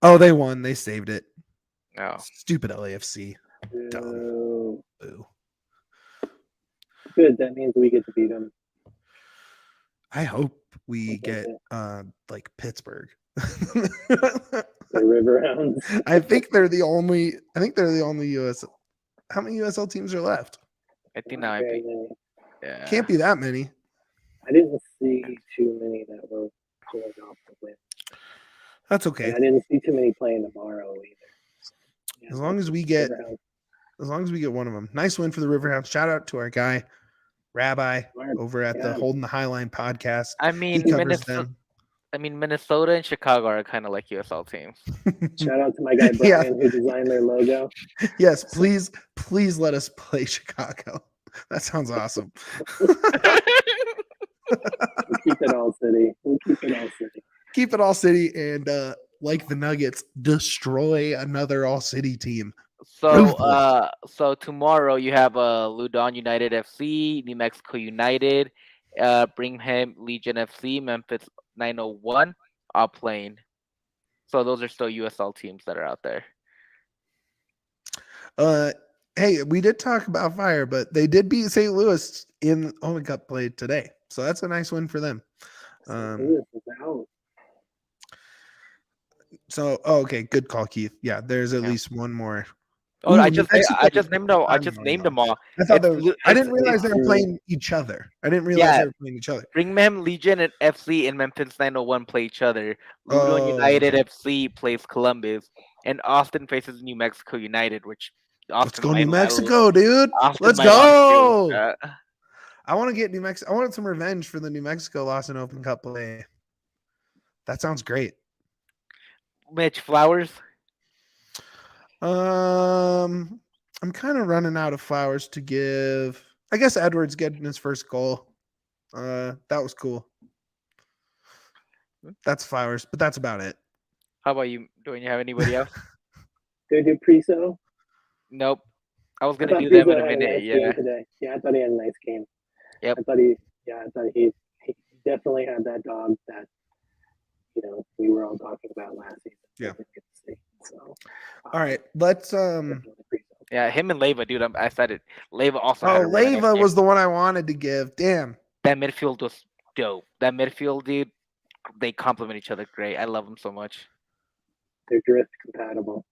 Oh, they won. They saved it.
No.
Stupid LAFC.
No.
Boo.
Good. That means we get to beat them.
I hope we
Okay.
get like Pittsburgh.
The River Hounds.
I think they're the only US. How many USL teams are left?
I think that might
Very
be.
many.
Yeah.
Can't be that many.
I didn't see too many that were pulling off the win.
That's
And
okay.
I didn't see too many playing tomorrow either. Yeah,
As long as we get
River Hounds.
one of them. Nice win for the Riverhounds. Shout out to our guy, Rabbi,
Smart.
over at the
Yeah.
Holding the Highline podcast.
I
He
mean,
covers them.
Minnesota and Chicago are kind of like USL teams.
Shout out to my guy
Yeah.
Brian who designed their logo.
Yes, please let us play Chicago. That sounds awesome.
We'll keep it all city. We'll keep it all city.
Keep it all city and like the Nuggets, destroy another all city team.
So tomorrow you have Ludon United FC, New Mexico United, Brigham Legion FC, Memphis 901 are playing. So those are still USL teams that are out there.
Hey, we did talk about Fire, but they did beat St. Louis in Open Cup play today. So that's a nice win for them.
St. Louis is out.
So, okay, good call, Keith. Yeah, there's at
Yeah.
least one more.
Oh,
Ooh,
I
New
just
Mexico.
named them. I
I'm
just
going
named
on.
them all.
I thought I didn't realize
It's
they were playing each other. I didn't realize
yeah.
they were playing each other.
Birmingham Legion and FC and Memphis 901 play each other. Louisville
Oh,
United
okay.
FC plays Columbus, and Austin faces New Mexico United, which
Let's
Austin
go, New
might
Mexico, dude.
Austin
Let's
might lose too.
go. I want to get New Mexico. I want some revenge for the New Mexico loss in Open Cup play. That sounds great.
Mitch Flowers.
I'm kind of running out of flowers to give. I guess Edwards getting his first goal. That was cool. That's flowers, but that's about it.
How about you? Don't you have anybody else?
Did I do Priso?
Nope. I was
I
gonna
thought
do them
Priso
in a
had a
minute.
nice
Yeah.
game today. Yeah, I thought he had a nice game.
Yep.
I thought he definitely had that dog that we were all talking about last season.
Yeah.
So,
All right, let's
definitely Priso.
Yeah, him and Leva, dude. I said it. Leva also.
Oh,
had a really nice
Leva
game.
was the one I wanted to give. Damn.
That midfield was dope. That midfield, dude. They complement each other great. I love them so much.
They're drift compatible.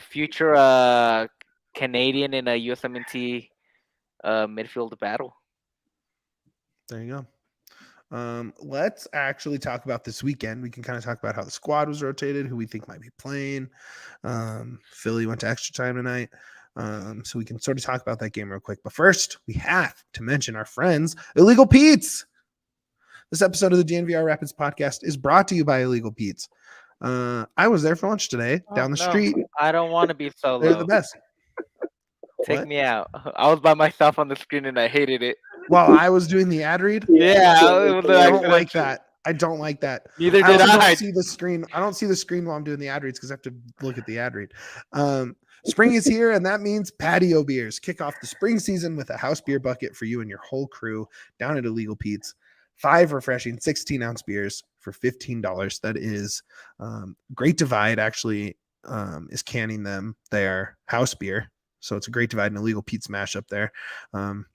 Future Canadian in a USMNT midfield battle.
There you go. Let's actually talk about this weekend. We can kind of talk about how the squad was rotated, who we think might be playing. Philly went to extra time tonight. So we can sort of talk about that game real quick. But first, we have to mention our friends, Illegal Pete's. This episode of the DNVR Rapids podcast is brought to you by Illegal Pete's. I was there for lunch today down the street.
I don't want to be solo.
They're the best.
Take
What?
me out. I was by myself on the screen and I hated it.
While I was doing the ad read,
Yeah,
I don't like that. I don't like that.
Neither
I
did
also
I.
don't see the screen. I don't see the screen while I'm doing the ad reads because I have to look at the ad read. Spring is here, and that means patio beers. Kick off the spring season with a house beer bucket for you and your whole crew down at Illegal Pete's. 5 refreshing 16-ounce beers for $15. That is Great Divide actually is canning them their house beer. So it's a Great Divide and Illegal Pete's mashup there.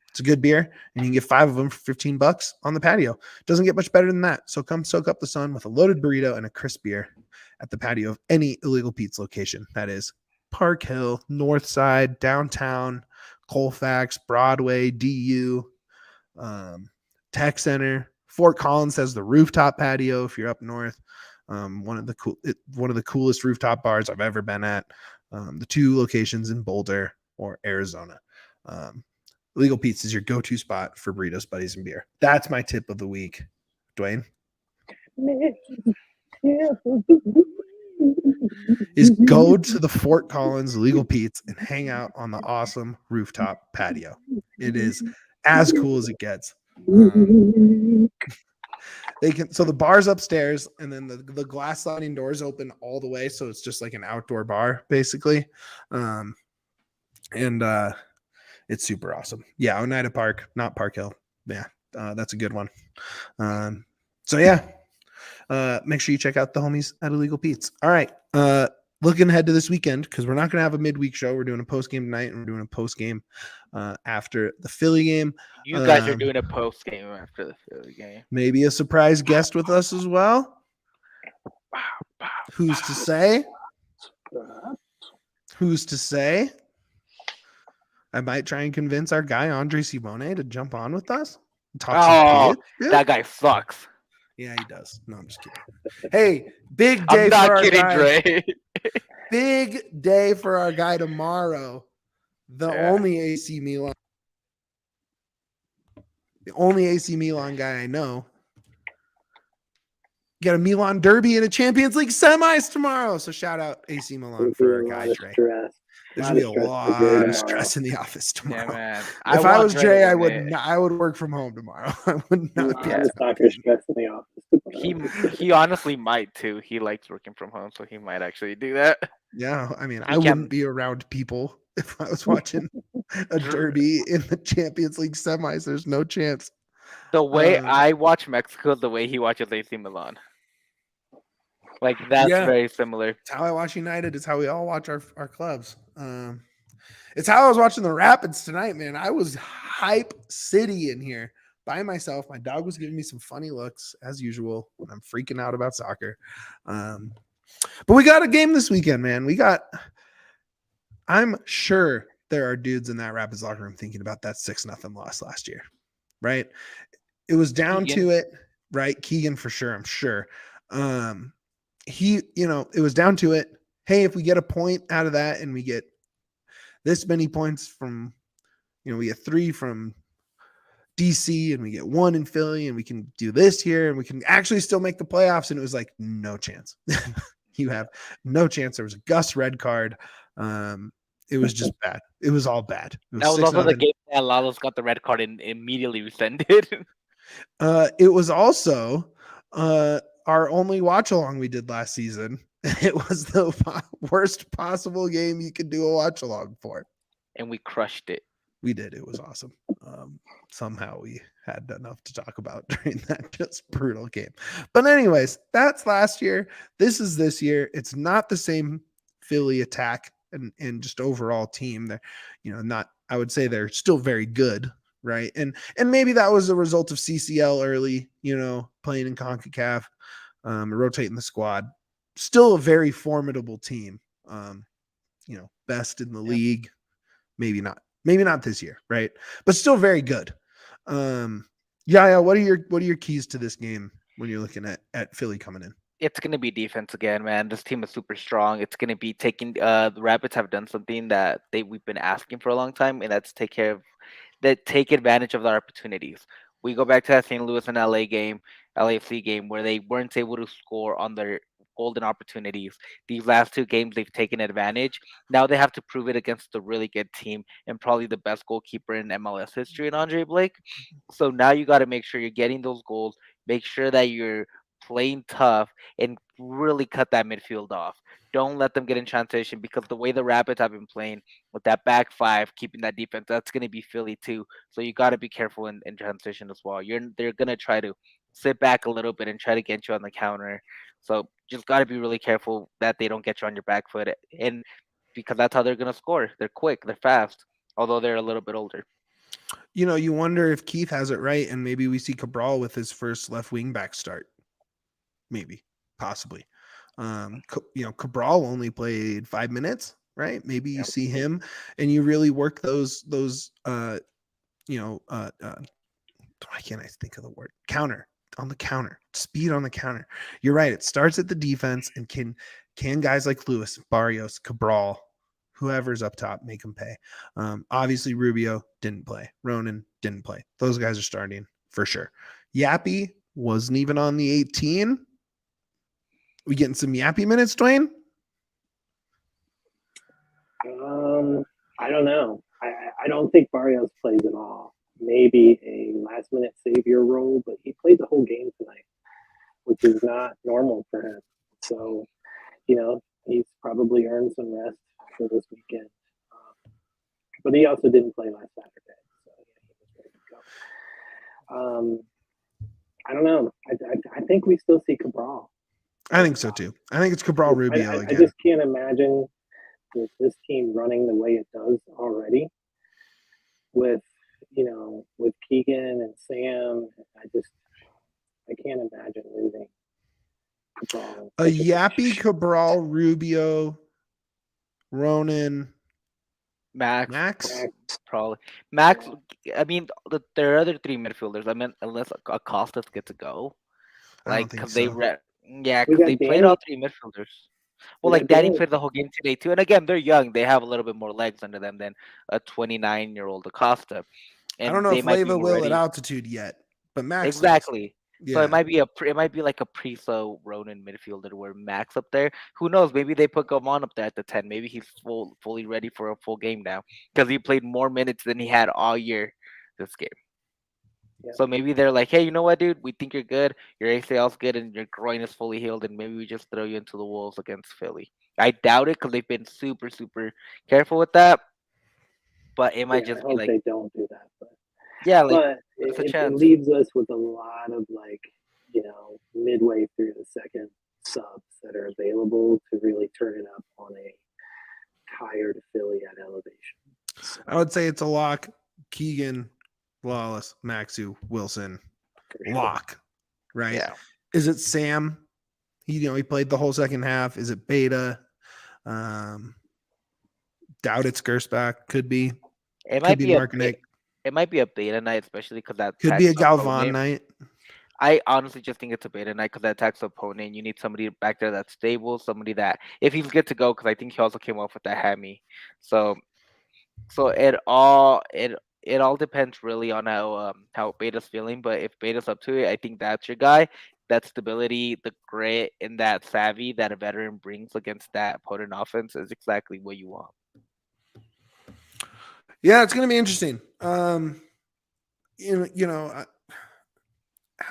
It's a good beer, and you can get 5 of them for $15 on the patio. Doesn't get much better than that. So come soak up the sun with a loaded burrito and a crisp beer at the patio of any Illegal Pete's location. That is Park Hill, North Side, Downtown, Colfax, Broadway, DU, Tech Center. Fort Collins has the rooftop patio if you're up north. One of the coolest rooftop bars I've ever been at. The 2 locations in Boulder or Arizona. Legal Pete's is your go-to spot for burritos, buddies, and beer. That's my tip of the week. Dwayne? Is go to the Fort Collins Legal Pete's and hang out on the awesome rooftop patio. It is as cool as it gets. So the bar's upstairs, and then the glass sliding doors open all the way, so it's just like an outdoor bar basically. It's super awesome. Yeah, Oneida Park, not Park Hill. Yeah, that's a good one. So yeah, make sure you check out the homies at Illegal Pete's. All right, looking ahead to this weekend, because we're not going to have a midweek show. We're doing a post game tonight, and we're doing a post game after the Philly game.
You guys are doing a post game after the Philly game.
Maybe a surprise guest with us as well. Who's to say? Who's to say? I might try and convince our guy Andre Simone to jump on with us.
That guy sucks.
Yeah, he does. No, I'm just kidding. Hey, big day
I'm not
for our
kidding,
guy.
Dre.
Big day for our guy tomorrow. The only AC Milan guy I know. Got a Milan derby and a Champions League semis tomorrow. So shout out AC Milan for our guy Dre. There's gonna be a lot of stress in the office tomorrow.
Yeah, man.
If I was Jay, I would work from home tomorrow. I would not be
stress in the office.
He honestly might too. He likes working from home, so he might actually do that.
Yeah, I mean, I wouldn't be around people if I was watching a derby in the Champions League semis. There's no chance.
The way I watch Mexico, the way he watches AC Milan. Like, that's very similar.
It's how I watch United. It's how we all watch our clubs. It's how I was watching the Rapids tonight, man. I was hype city in here by myself. My dog was giving me some funny looks, as usual, when I'm freaking out about soccer. But we got a game this weekend, man. I'm sure there are dudes in that Rapids locker room thinking about that 6-0 loss last year, right? It was down
Keegan.
to it, right? Keegan for sure, I'm sure. It was down to it. Hey, if we get a point out of that and we get this many points from, we get 3 from DC and we get 1 in Philly and we can do this here and we can actually still make the playoffs. And it was like, no chance. You have no chance. There was a Gus red card. It was just bad. It was all bad. It
That was also the
6-0.
game that Lalo's got the red card and immediately rescinded.
It was also our only watch along we did last season. It was the worst possible game you could do a watch along for.
And we crushed it.
We did. It was awesome. Somehow we had enough to talk about during that just brutal game. But anyways, that's last year. This is this year. It's not the same Philly attack and just overall team. They're, I would say they're still very good, right? And maybe that was a result of CCL early, playing in CONCACAF, rotating the squad. Still a very formidable team. Best in the league. Maybe not this year, right? But still very good. Yeah. What are your keys to this game when you're looking at Philly coming in?
It's going to be defense again, man. This team is super strong. It's going to be taking the Rapids have done something that we've been asking for a long time, and that's take advantage of the opportunities. We go back to that St. Louis and LAFC game where they weren't able to score on their golden opportunities. These last 2 games they've taken advantage. Now they have to prove it against a really good team and probably the best goalkeeper in MLS history in Andre Blake. So now you got to make sure you're getting those goals, make sure that you're playing tough and really cut that midfield off. Don't let them get in transition because the way the Rapids have been playing with that back 5, keeping that defense, that's going to be Philly too. So you got to be careful in transition as well. They're going to try to sit back a little bit and try to get you on the counter. So just got to be really careful that they don't get you on your back foot, and because that's how they're going to score. They're quick, they're fast, although they're a little bit older.
You wonder if Keith has it right, and maybe we see Cabral with his first left wing back start. Maybe, possibly. Cabral only played 5 minutes, right? Maybe you see him and you really work those why can't I think of the word? Speed on the counter. You're right. It starts at the defense, and can guys like Lewis, Barrios, Cabral, whoever's up top, make them pay. Obviously Rubio didn't play. Ronan didn't play. Those guys are starting for sure. Yappy wasn't even on the 18. We getting some Yappy minutes, Duane?
I don't know. I don't think Barrios plays at all. Maybe a last-minute savior role, but he played the whole game tonight, which is not normal for him. So, he's probably earned some rest for this weekend. But he also didn't play last Saturday, so he was ready to go. I don't know. I think we still see Cabral.
I think so too. I think it's Cabral Rubio again.
I just can't imagine with this team running the way it does already with Keegan and Sam. I can't imagine losing Cabral.
A Yappy, Cabral, Rubio, Ronan,
Max, probably. Max, I mean, there are other 3 midfielders. I mean, unless Acosta gets to go. Like, because they played all 3 midfielders. Well, like Danny played the whole game today too. And again, they're young. They have a little bit more legs under them than a 29-year-old Acosta. And
I don't know if Leyva will at altitude yet, but Max
exactly.
Yeah.
So it might be like a pre-so Ronan midfielder where Max up there. Who knows? Maybe they put Galvan up there at the 10. Maybe he's fully ready for a full game now because he played more minutes than he had all year this game. Yeah. So maybe they're like, hey, you know what, dude? We think you're good. Your ACL's good, and your groin is fully healed, and maybe we just throw you into the wolves against Philly. I doubt it because they've been super, super careful with that. But it might just
I
be
hope
like
they don't do that.
But
it leaves us with a lot of midway through the second subs that are available to really turn it up on a tired Philly at elevation. So,
I would say it's a lock. Keegan, Lawless, Maxu, Wilson, lock, right?
Yeah.
Is it Sam? He played the whole second half. Is it Beta? Doubt it's Gersbach. Could be.
It might be
Markinek.
It might be a beta night, especially because that
Could be a
tax
Galvan
opponent.
night.
I honestly just think it's a beta night because that tax opponent. You need somebody back there that's stable, somebody that if he's good to go. Because I think he also came off with that hammy. So it all depends really on how Beta's feeling. But if Beta's up to it, I think that's your guy. That stability, the grit, and that savvy that a veteran brings against that opponent offense is exactly what you want.
Yeah, it's going to be interesting. How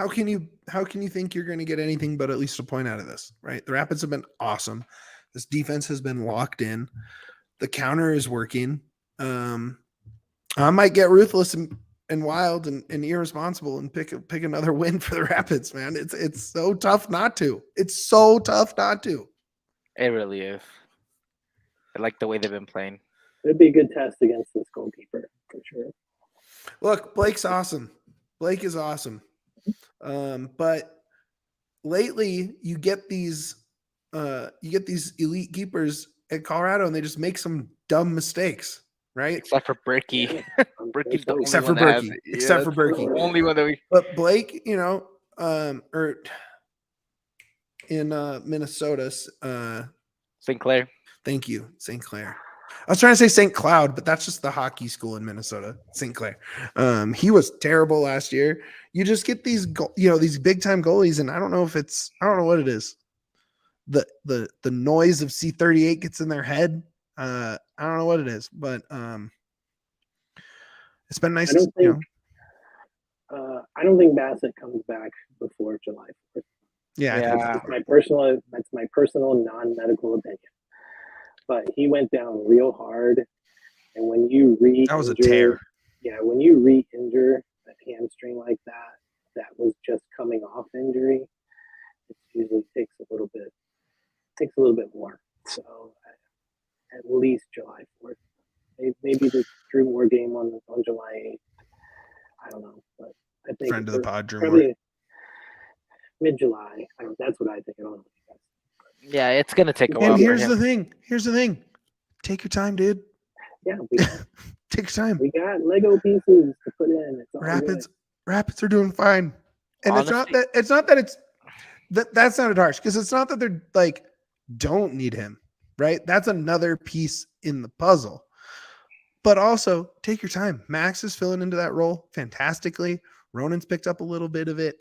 can you think you're going to get anything but at least a point out of this, right? The Rapids have been awesome. This defense has been locked in. The counter is working. I might get ruthless and wild and irresponsible and pick another win for the Rapids, man. It's so tough not to. It's so tough not to.
It really is. I like the way they've been playing.
It'd be a good test against this goalkeeper for sure.
Look, Blake's awesome. Blake is awesome. But lately you get these elite keepers at Colorado and they just make some dumb mistakes, right?
Except for Berkey. Berkey's the only
Except for
one that has
Berkey.
it.
Except for
that's
Berkey.
the only one that we.
But Blake, or in Minnesota,
St. Clair.
thank you, St. Clair. I was trying to say St. Cloud, but that's just the hockey school in Minnesota, St. Clair. He was terrible last year. You just get these, these big time goalies, and I don't know what it is. The noise of C38 gets in their head. I don't know what it is, but it's been nice.
I don't think Bassett comes back before July 4th.
Yeah.
That's my personal non-medical opinion. But he went down real hard, and when you
that was a tear.
Yeah, when you re-injure a hamstring like that was just coming off injury, it usually takes a little bit more. So at least July 4th. Maybe the Drew Moore game on July 8th. I don't know, but I think
Friend of the pod, Drew
probably
Moore.
mid-July. That's what I think. I don't know.
Yeah, it's gonna take a while.
And here's the thing. Take your time, dude.
Yeah,
take your time.
We got Lego pieces to put in. It's all
Rapids are doing fine. And honestly, it's not that that sounded harsh, because it's not that they're like don't need him, right? That's another piece in the puzzle. But also take your time. Max is filling into that role fantastically. Ronan's picked up a little bit of it.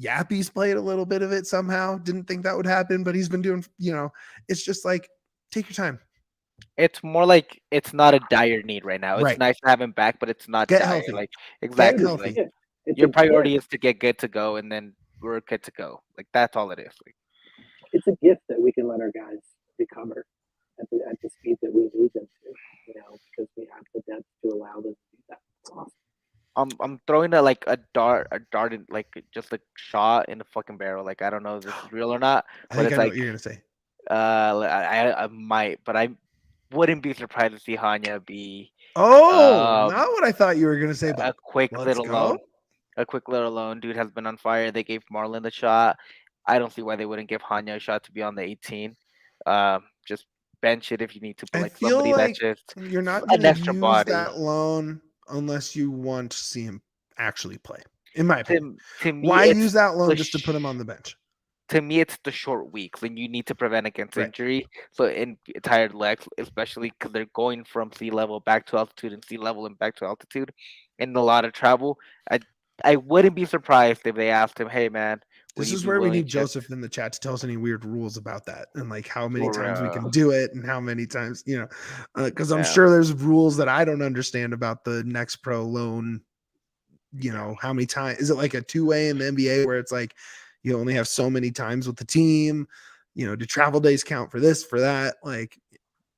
Yappy's played a little bit of it somehow. Didn't think that would happen, but he's been doing, it's just like, take your time.
It's more like it's not a dire need right now. It's
right.
Nice to have him back, but it's not
get
dire.
Healthy.
Like exactly.
Get healthy.
Like, your priority is to get good to go, and then we're good to go. Like that's all it is. Like,
it's a gift that we can let our guys recover at the speed that we need them to, because we have the depth to allow them to do that. It's awesome.
I'm throwing a dart in, like just a shot in the fucking barrel. Like I don't know if this is real or not. But
I know what you're gonna say.
I might, but I wouldn't be surprised to see Hanya be.
Not what I thought you were gonna say. But
a quick little loan. A quick little loan. Dude has been on fire. They gave Marlon the shot. I don't see why they wouldn't give Hanya a shot to be on the 18. Just bench it if you need to. But
I feel like
just
you're not
an
gonna
extra
use
body.
that loan unless you want to see him actually play. In my opinion,
to me,
why use that loan just to put him on the bench?
To me, it's the short weeks when you need to prevent against injury. So in tired legs, especially because they're going from sea level back to altitude and sea level and back to altitude, and a lot of travel. I wouldn't be surprised if they asked him, "Hey, man."
This is where we need Joseph in the chat to tell us any weird rules about that and like how many times we can do it and how many times, because I'm sure there's rules that I don't understand about the Next Pro loan. How many times is it like a two-way in the NBA where it's like you only have so many times with the team? Do travel days count for this, for that? Like,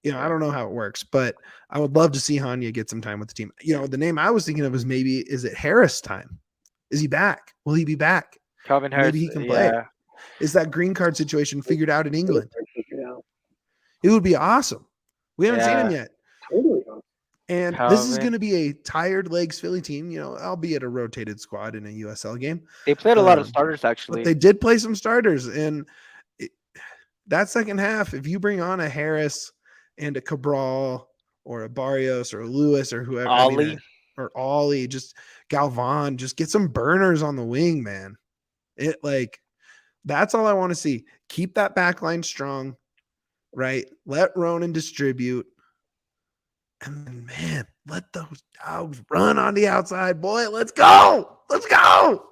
I don't know how it works, but I would love to see Hanya get some time with the team. The name I was thinking of was is it Harris time? Is he back? Will he be back?
Calvin Harris,
maybe he can play. Is that green card situation figured out in England? It would be awesome. We haven't seen him yet.
Totally.
And this is going to be a tired legs Philly team, albeit a rotated squad in a USL game.
They played a lot of starters, actually.
But they did play some starters. And that second half, if you bring on a Harris and a Cabral or a Barrios or a Lewis or whoever,
Ollie.
or Ollie, just Galvan, just get some burners on the wing, man. That's all I want to see. Keep that back line strong, right? Let Ronan distribute. And then, man, let those dogs run on the outside, boy. Let's go. Let's go.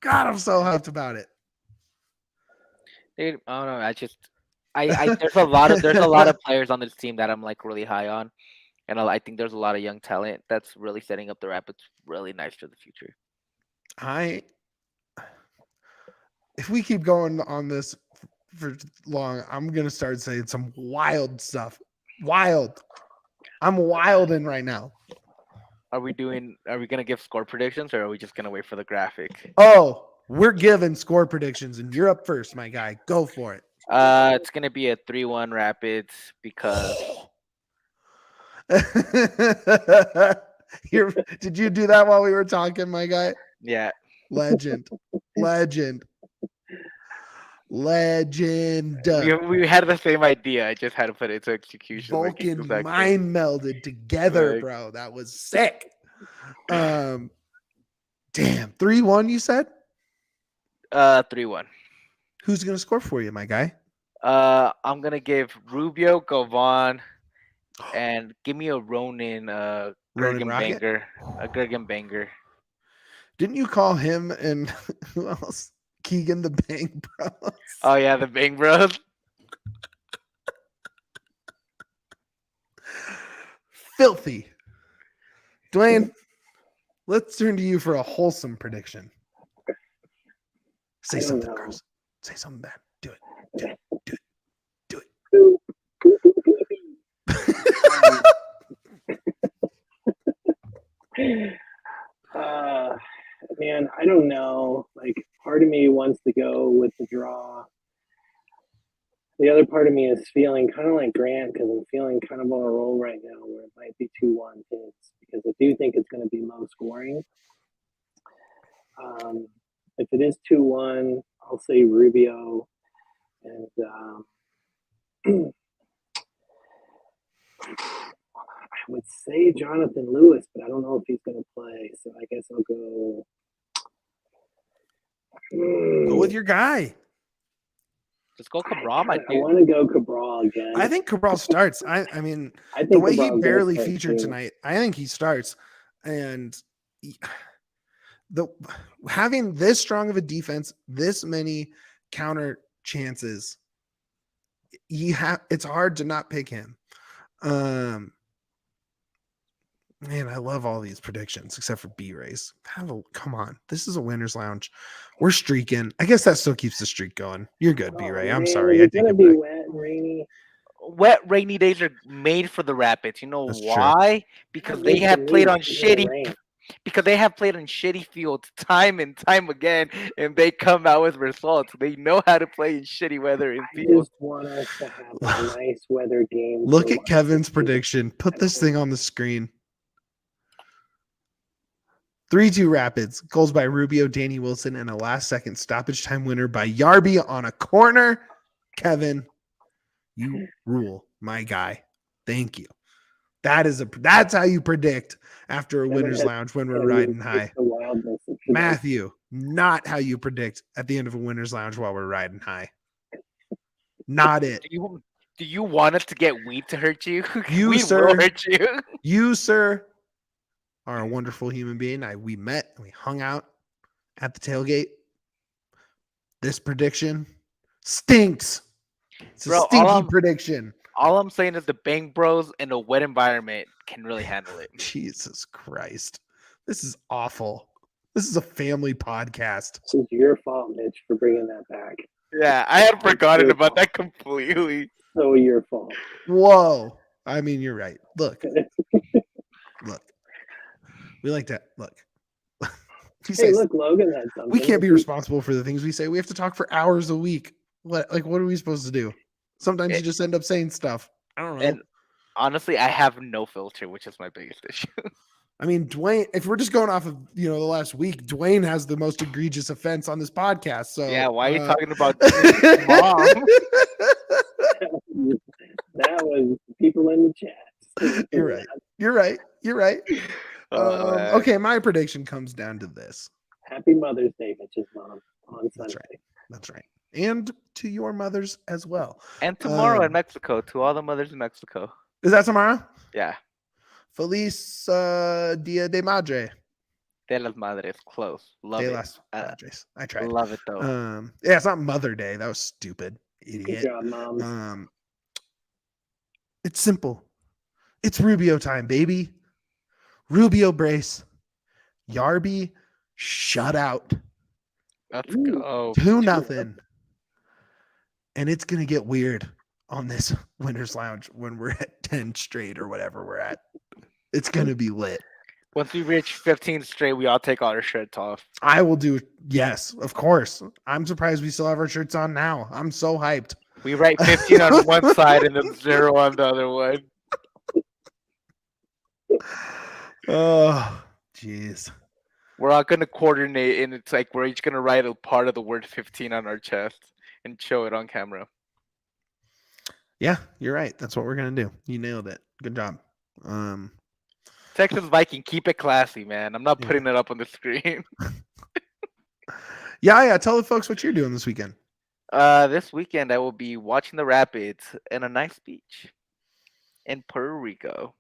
God, I'm so hyped about it.
Dude, I don't know. I there's a lot of players on this team that I'm like really high on, and I think there's a lot of young talent that's really setting up the Rapids really nice for the future.
If we keep going on this for long, I'm gonna start saying some wild stuff. Wild. I'm wilding right now.
Are we gonna give score predictions, or are we just gonna wait for the graphic?
Oh, we're giving score predictions, and you're up first, my guy. Go for it.
It's gonna be a 3-1 Rapids because
Did you do that while we were talking, my guy?
yeah.
Legend.
We had the same idea. I just had to put it into execution.
Vulcan mind melded together, bro. That was sick. Damn. 3-1, you said?
3-1.
Who's gonna score for you, my guy?
I'm gonna give Rubio, Galvan, and give me a Ronan, Gergen
Rocket?
Banger, a Gergen Banger.
Didn't you call him and who else? Keegan the Bang Bros.
Oh yeah, the Bang Bros.
Filthy. Duane, let's turn to you for a wholesome prediction. Say something, girls. Say something bad. Do it.
Man, I don't know. Like, part of me wants to go with the draw. The other part of me is feeling kind of like Grant because I'm feeling kind of on a roll right now where it might be 2-1 hits because I do think it's going to be low scoring. If it is 2-1, I'll say Rubio. And I would say Jonathan Lewis, but I don't know if he's going to play. So I guess I'll go.
Go with your guy.
Just go Cabral, my
I
dude.
want to go Cabral again.
I think Cabral starts. I mean,
think
the way
Cabral's
he barely
gonna start
featured
too.
tonight, I think he starts. And having this strong of a defense, this many counter chances, it's hard to not pick him. Man, I love all these predictions except for B-Rays. Come on. This is a winner's lounge. We're streaking. I guess that still keeps the streak going. You're good, B-Ray. I'm sorry.
It's
I take
gonna
it
be
back.
wet and rainy.
Wet, rainy days are made for the Rapids. You know
That's true.
why? Because
Not
they
made for
have played
me.
on
It's gonna
shitty.
rain.
Because they have played on shitty fields time and time again, and they come out with results. They know how to play in shitty weather in
I
fields.
just want us to have a nice weather game.
Look
so
at Kevin's
I-
prediction. Put this thing on the screen. 3-2 Rapids. Goals by Rubio, Danny Wilson, and a last-second stoppage time winner by Yarby on a corner. Kevin, you rule, my guy. Thank you. That's how you predict after a winner's lounge when we're riding high.
The wildness of the
Matthew, not how you predict at the end of a winner's lounge while we're riding high. Not it.
Do you want us to get weed to hurt you?
You,
Weed
sir.
will hurt you.
You, sir, are a wonderful human being. We met and we hung out at the tailgate. This prediction stinks. It's a
Bro,
stinky prediction.
All I'm saying is the Bang Bros in a wet environment can really handle it.
Jesus Christ. This is awful. This is a family podcast.
This is your fault, Mitch, for bringing that back.
Yeah, I had forgotten about that completely.
So your fault.
Whoa. I mean, you're right. Look. We like to look.
Hey, look, Logan had something.
We can't be responsible for the things we say. We have to talk for hours a week. What are we supposed to do? Sometimes you just end up saying stuff. I don't know.
And honestly, I have no filter, which is my biggest issue.
I mean, Duane, if we're just going off of, the last week, Duane has the most egregious offense on this podcast. So
yeah, why are you talking about mom?
people in the chat.
You're right. You're right. You're right.
Man.
Okay, my prediction comes down to this.
Happy Mother's Day, Mitch's mom, on
That's
Sunday.
right. That's right. And to your mothers as well.
And tomorrow in
Um,
Mexico, to all the mothers in Mexico.
Is that tomorrow?
Yeah.
Feliz Dia de Madre.
De las Madres. Close. Love
De
it.
las Madres. I tried.
Love it though.
Yeah, it's not Mother Day. That was stupid.
Good
Idiot.
job, Mom.
It's simple. It's Rubio time, baby. Rubio brace. Yarby shut out.
Let's go.
2-0. And it's gonna get weird on this Winners Lounge when we're at 10 straight or whatever we're at. It's gonna be lit.
Once we reach 15 straight, we all take all our shirts off.
I will do. Yes, of course. I'm surprised we still have our shirts on now. I'm so hyped.
We write 15 on one side and then 0 on the other one.
Oh, jeez.
We're all gonna coordinate, and it's like we're each gonna write a part of the word 15 on our chest and show it on camera.
Yeah, you're right. That's what we're gonna do. You nailed it. Good job.
Texas Viking, keep it classy, man. I'm not
Yeah.
putting it up on the screen.
Yeah. Tell the folks what you're doing this weekend.
This weekend I will be watching the Rapids in a nice beach in Puerto Rico.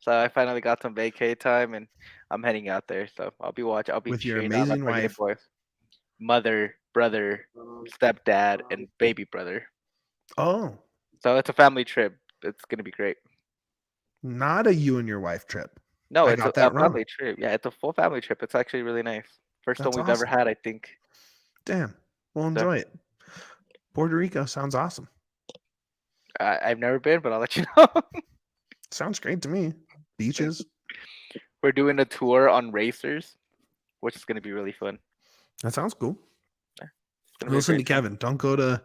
So I finally got some vacay time, and I'm heading out there. So I'll be watching. I'll be
With your
cheering on my
amazing
Puerto
wife.
boys. Mother, brother, stepdad, and baby brother.
Oh,
So it's a family trip. It's gonna be great.
not a you and your wife trip.
No,
I
it's
got
a
that wrong.
family trip. Yeah, it's a full family trip. It's actually really nice. First
That's
one we've ever
awesome.
had, I think.
Damn. We'll enjoy it. Puerto Rico sounds awesome.
I've never been, but I'll let you know.
Sounds great to me. Beaches.
We're doing a tour on racers, which is gonna be really fun.
That sounds cool.
It's gonna be a
Listen to
great time.
Kevin. Don't go to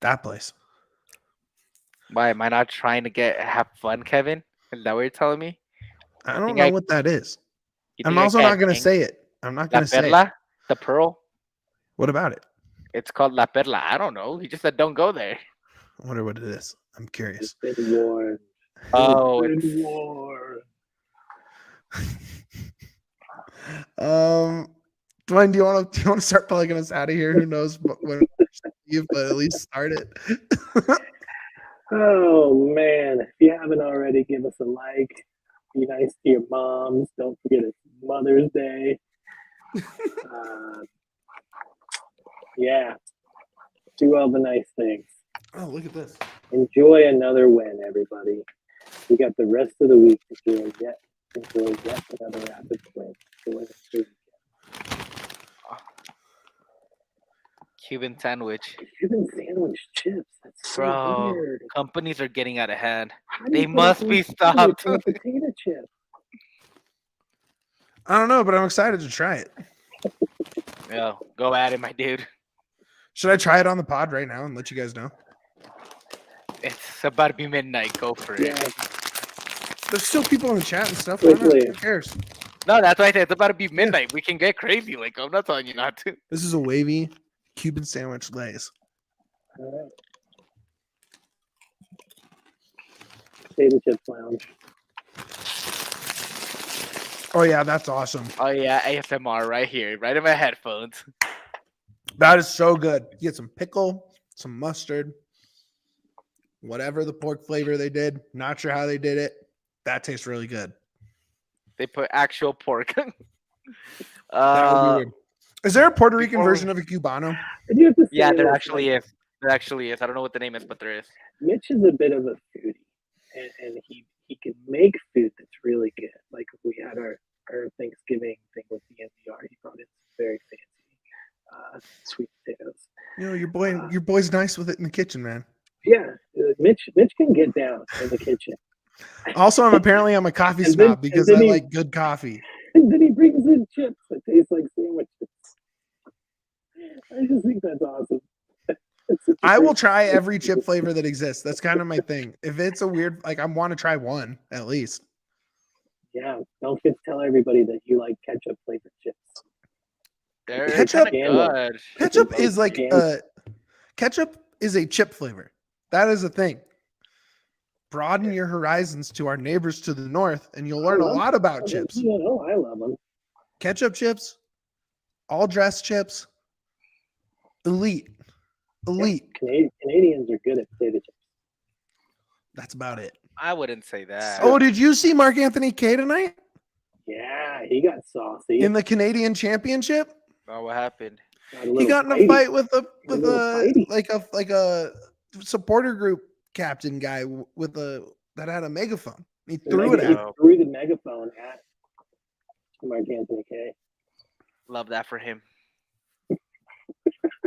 that place.
Why am I not trying to have fun, Kevin? Is that what you're telling me?
I don't
think
know
I-
what that is.
You
I'm
think I
also
can't
not going to
hang
say it. I'm not
La
going to say it.
Perla, the pearl.
What about it?
It's called La Perla. I don't know. He just said don't go there.
I wonder what it is. I'm curious.
It's been warned.
Oh,
It's
it's
been warned.
Duane, do you want to start plugging us out of here? Who knows when you, but at least start it.
Oh man, if you haven't already, give us a like. Be nice to your moms. Don't forget it's Mother's Day. Yeah, do all the nice things.
Oh, look at this.
Enjoy another win, everybody. We got the rest of the week to enjoy yet another rapid win. Enjoy the weekend.
Cuban sandwich.
Cuban sandwich chips. That's so
Bro,
weird.
companies are getting out of hand.
How do
They
you put
must
a
be
sandwich
stopped.
on a potato chip.
I don't know, but I'm excited to try it.
Yo, go at it, my dude.
Should I try it on the pod right now and let you guys know?
It's about to be midnight. Go for it.
Yeah,
There's still people in the chat and stuff. Why not?
Quickly.
Who cares?
No, that's why I said it's about to be midnight. We can get crazy. Like, I'm not telling you not to.
This is a wavy Cuban sandwich Lays.
all right. Potato chips lounge.
Oh yeah, that's awesome.
Oh yeah, ASMR right here, right in my headphones.
That is so good. You get some pickle, some mustard, whatever the pork flavor they did. Not sure how they did it. That tastes really good.
They put actual pork.
That would be weird. Is there a Puerto Rican
before-
version of a Cubano?
I do have to say
Yeah, there
this,
actually is. There actually is. I don't know what the name is, but there is.
Mitch is a bit of a foodie, and he can make food that's really good. Like we had our Thanksgiving thing with the NPR. He brought in some very fancy sweet potatoes.
You know, your boy's nice with it in the kitchen, man.
Yeah, Mitch can get down in the kitchen.
Also, I'm a coffee
And then-
snob because
and
I
then he-
like good coffee.
And then he brings in chips that taste like sandwiches. I just think that's awesome. It's such a
I
great-
will try every chip flavor that exists. That's kind of my thing. If it's a weird, like I want to try one at least.
Yeah, don't forget to tell everybody that you like ketchup flavored chips.
They're
Ketchup-
kind of good.
Ketchup is like
Jam.
ketchup is a chip flavor. That is a thing. broaden your horizons to our neighbors to the north, and you'll learn a lot about chips.
I love them.
Ketchup chips, all dressed chips, elite.
Canadians are good at potato chips.
That's about it.
I wouldn't say that.
Oh, did you see Mark Anthony Kaye tonight
Yeah, he got saucy.
in the Canadian Championship?
Oh, what happened?
He got in a fight with a supporter group captain guy that had a megaphone. He threw it
He
out.
threw the megaphone at Mark Anthony Kaye.
Love that for him.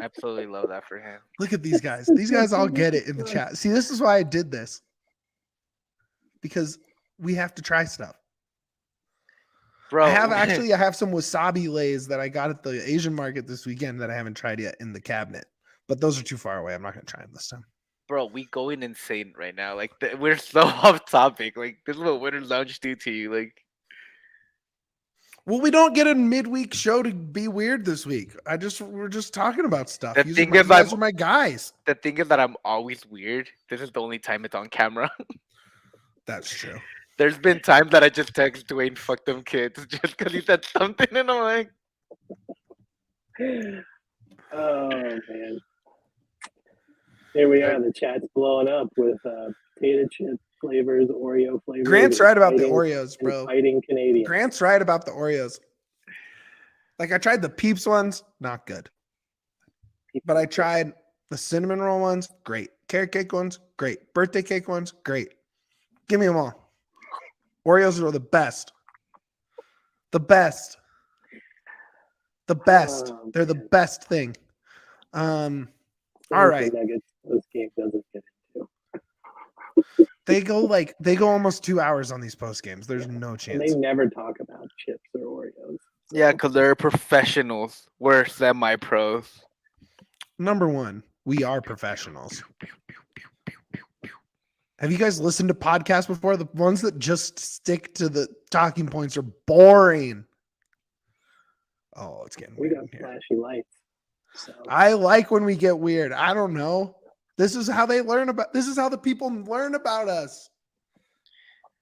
Absolutely love that for him.
Look at these guys. These guys all get it in the chat. See, this is why I did this. Because we have to try stuff.
Bro,
I have some wasabi lays that I got at the Asian market this weekend that I haven't tried yet in the cabinet. But those are too far away. I'm not going to try them this time.
Bro, we going insane right now. Like we're so off topic. Like this is what Winter's Lounge do to you. Like,
well, we don't get a midweek show to be weird this week. We're just talking about stuff.
The
You
thing
guys
is,
are my guys.
the thing is that I'm always weird. This is the only time it's on camera.
That's true.
There's been times that I just text Duane, fuck them kids, just because he said something, and I'm like,
oh man. Here we are. The chat's blowing up with potato chip flavors, Oreo flavors.
Grant's right about the Oreos, bro.
Fighting Canadian.
Grant's right about the Oreos. Like I tried the Peeps ones, not good. But I tried the cinnamon roll ones, great. Carrot cake ones, great. Birthday cake ones, great. Give me them all. Oreos are the best. The best. The best.
Oh,
they're the
man.
best thing. All right.
This game doesn't get into.
They go almost 2 hours on these post games. There's no
And
chance.
they never talk about chips or Oreos.
yeah, because they're professionals. We're semi-pros.
Number one, we are professionals. Have you guys listened to podcasts before? The ones that just stick to the talking points are boring. Oh, it's getting
We
weird
got
in here.
flashy lights. So
I like when we get weird. I don't know. This is how the people learn about us.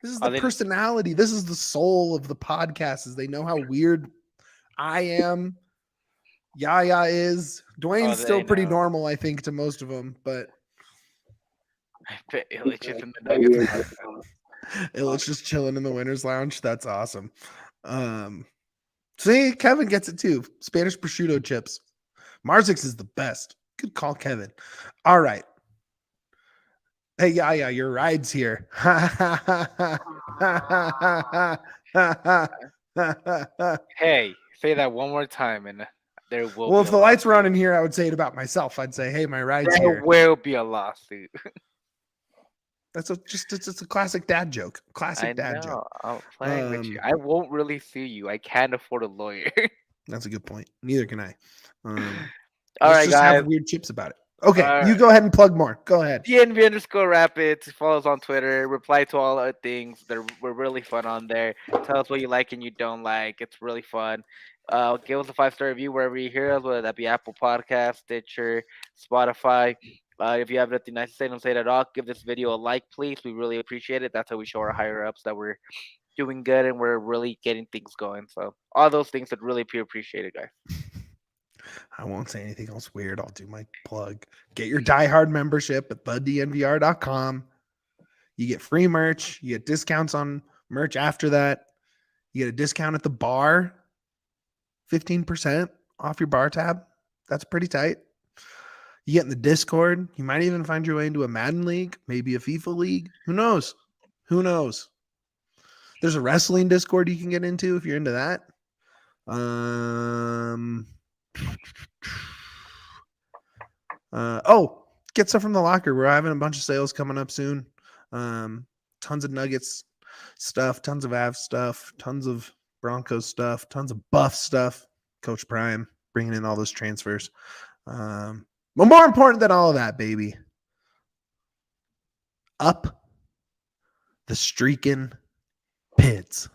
This is the personality. This is the soul of the podcast. Is they know how weird I am. Yaya is. Dwayne's still pretty normal, I think, to most of them, but
I bet Illich is in the Nuggets.
Illich just chilling in the winner's lounge. That's awesome. See, Kevin gets it too. Spanish prosciutto chips. Marzix is the best. Good call, Kevin. All right. Hey, yeah, your ride's here.
Hey, say that one more time, and there will.
Well,
be
if the lights were on in here, I would say it about myself. I'd say, "Hey, my ride's here."
There will be a lawsuit.
That's it's a classic dad joke. Classic dad joke.
I'm playing with you. I won't really sue you. I can't afford a lawyer.
That's a good point. Neither can I.
All
let's
right,
just
guys.
have weird chips about it. Okay,
All
you go ahead and plug more. Go ahead.
DNV_Rapids. Follow us on Twitter. Reply to all our things. We're really fun on there. Tell us what you like and you don't like. It's really fun. Give us a 5-star review wherever you hear us, whether that be Apple Podcast, Stitcher, Spotify. If you have nothing nice to say, don't say it at all. Give this video a like, please. We really appreciate it. That's how we show our higher ups that we're doing good and we're really getting things going. So all those things would really be appreciated, guys.
I won't say anything else weird. I'll do my plug. Get your diehard membership at thednvr.com. You get free merch. You get discounts on merch after that. You get a discount at the bar. 15% off your bar tab. That's pretty tight. You get in the Discord. You might even find your way into a Madden league, maybe a FIFA league. Who knows? Who knows? There's a wrestling Discord you can get into if you're into that. Get stuff from the locker. We're having a bunch of sales coming up soon. Tons of Nuggets stuff, tons of Avs stuff, tons of Broncos stuff, tons of Buff stuff. Coach Prime bringing in all those transfers. But more important than all of that, baby, up the streaking Pids.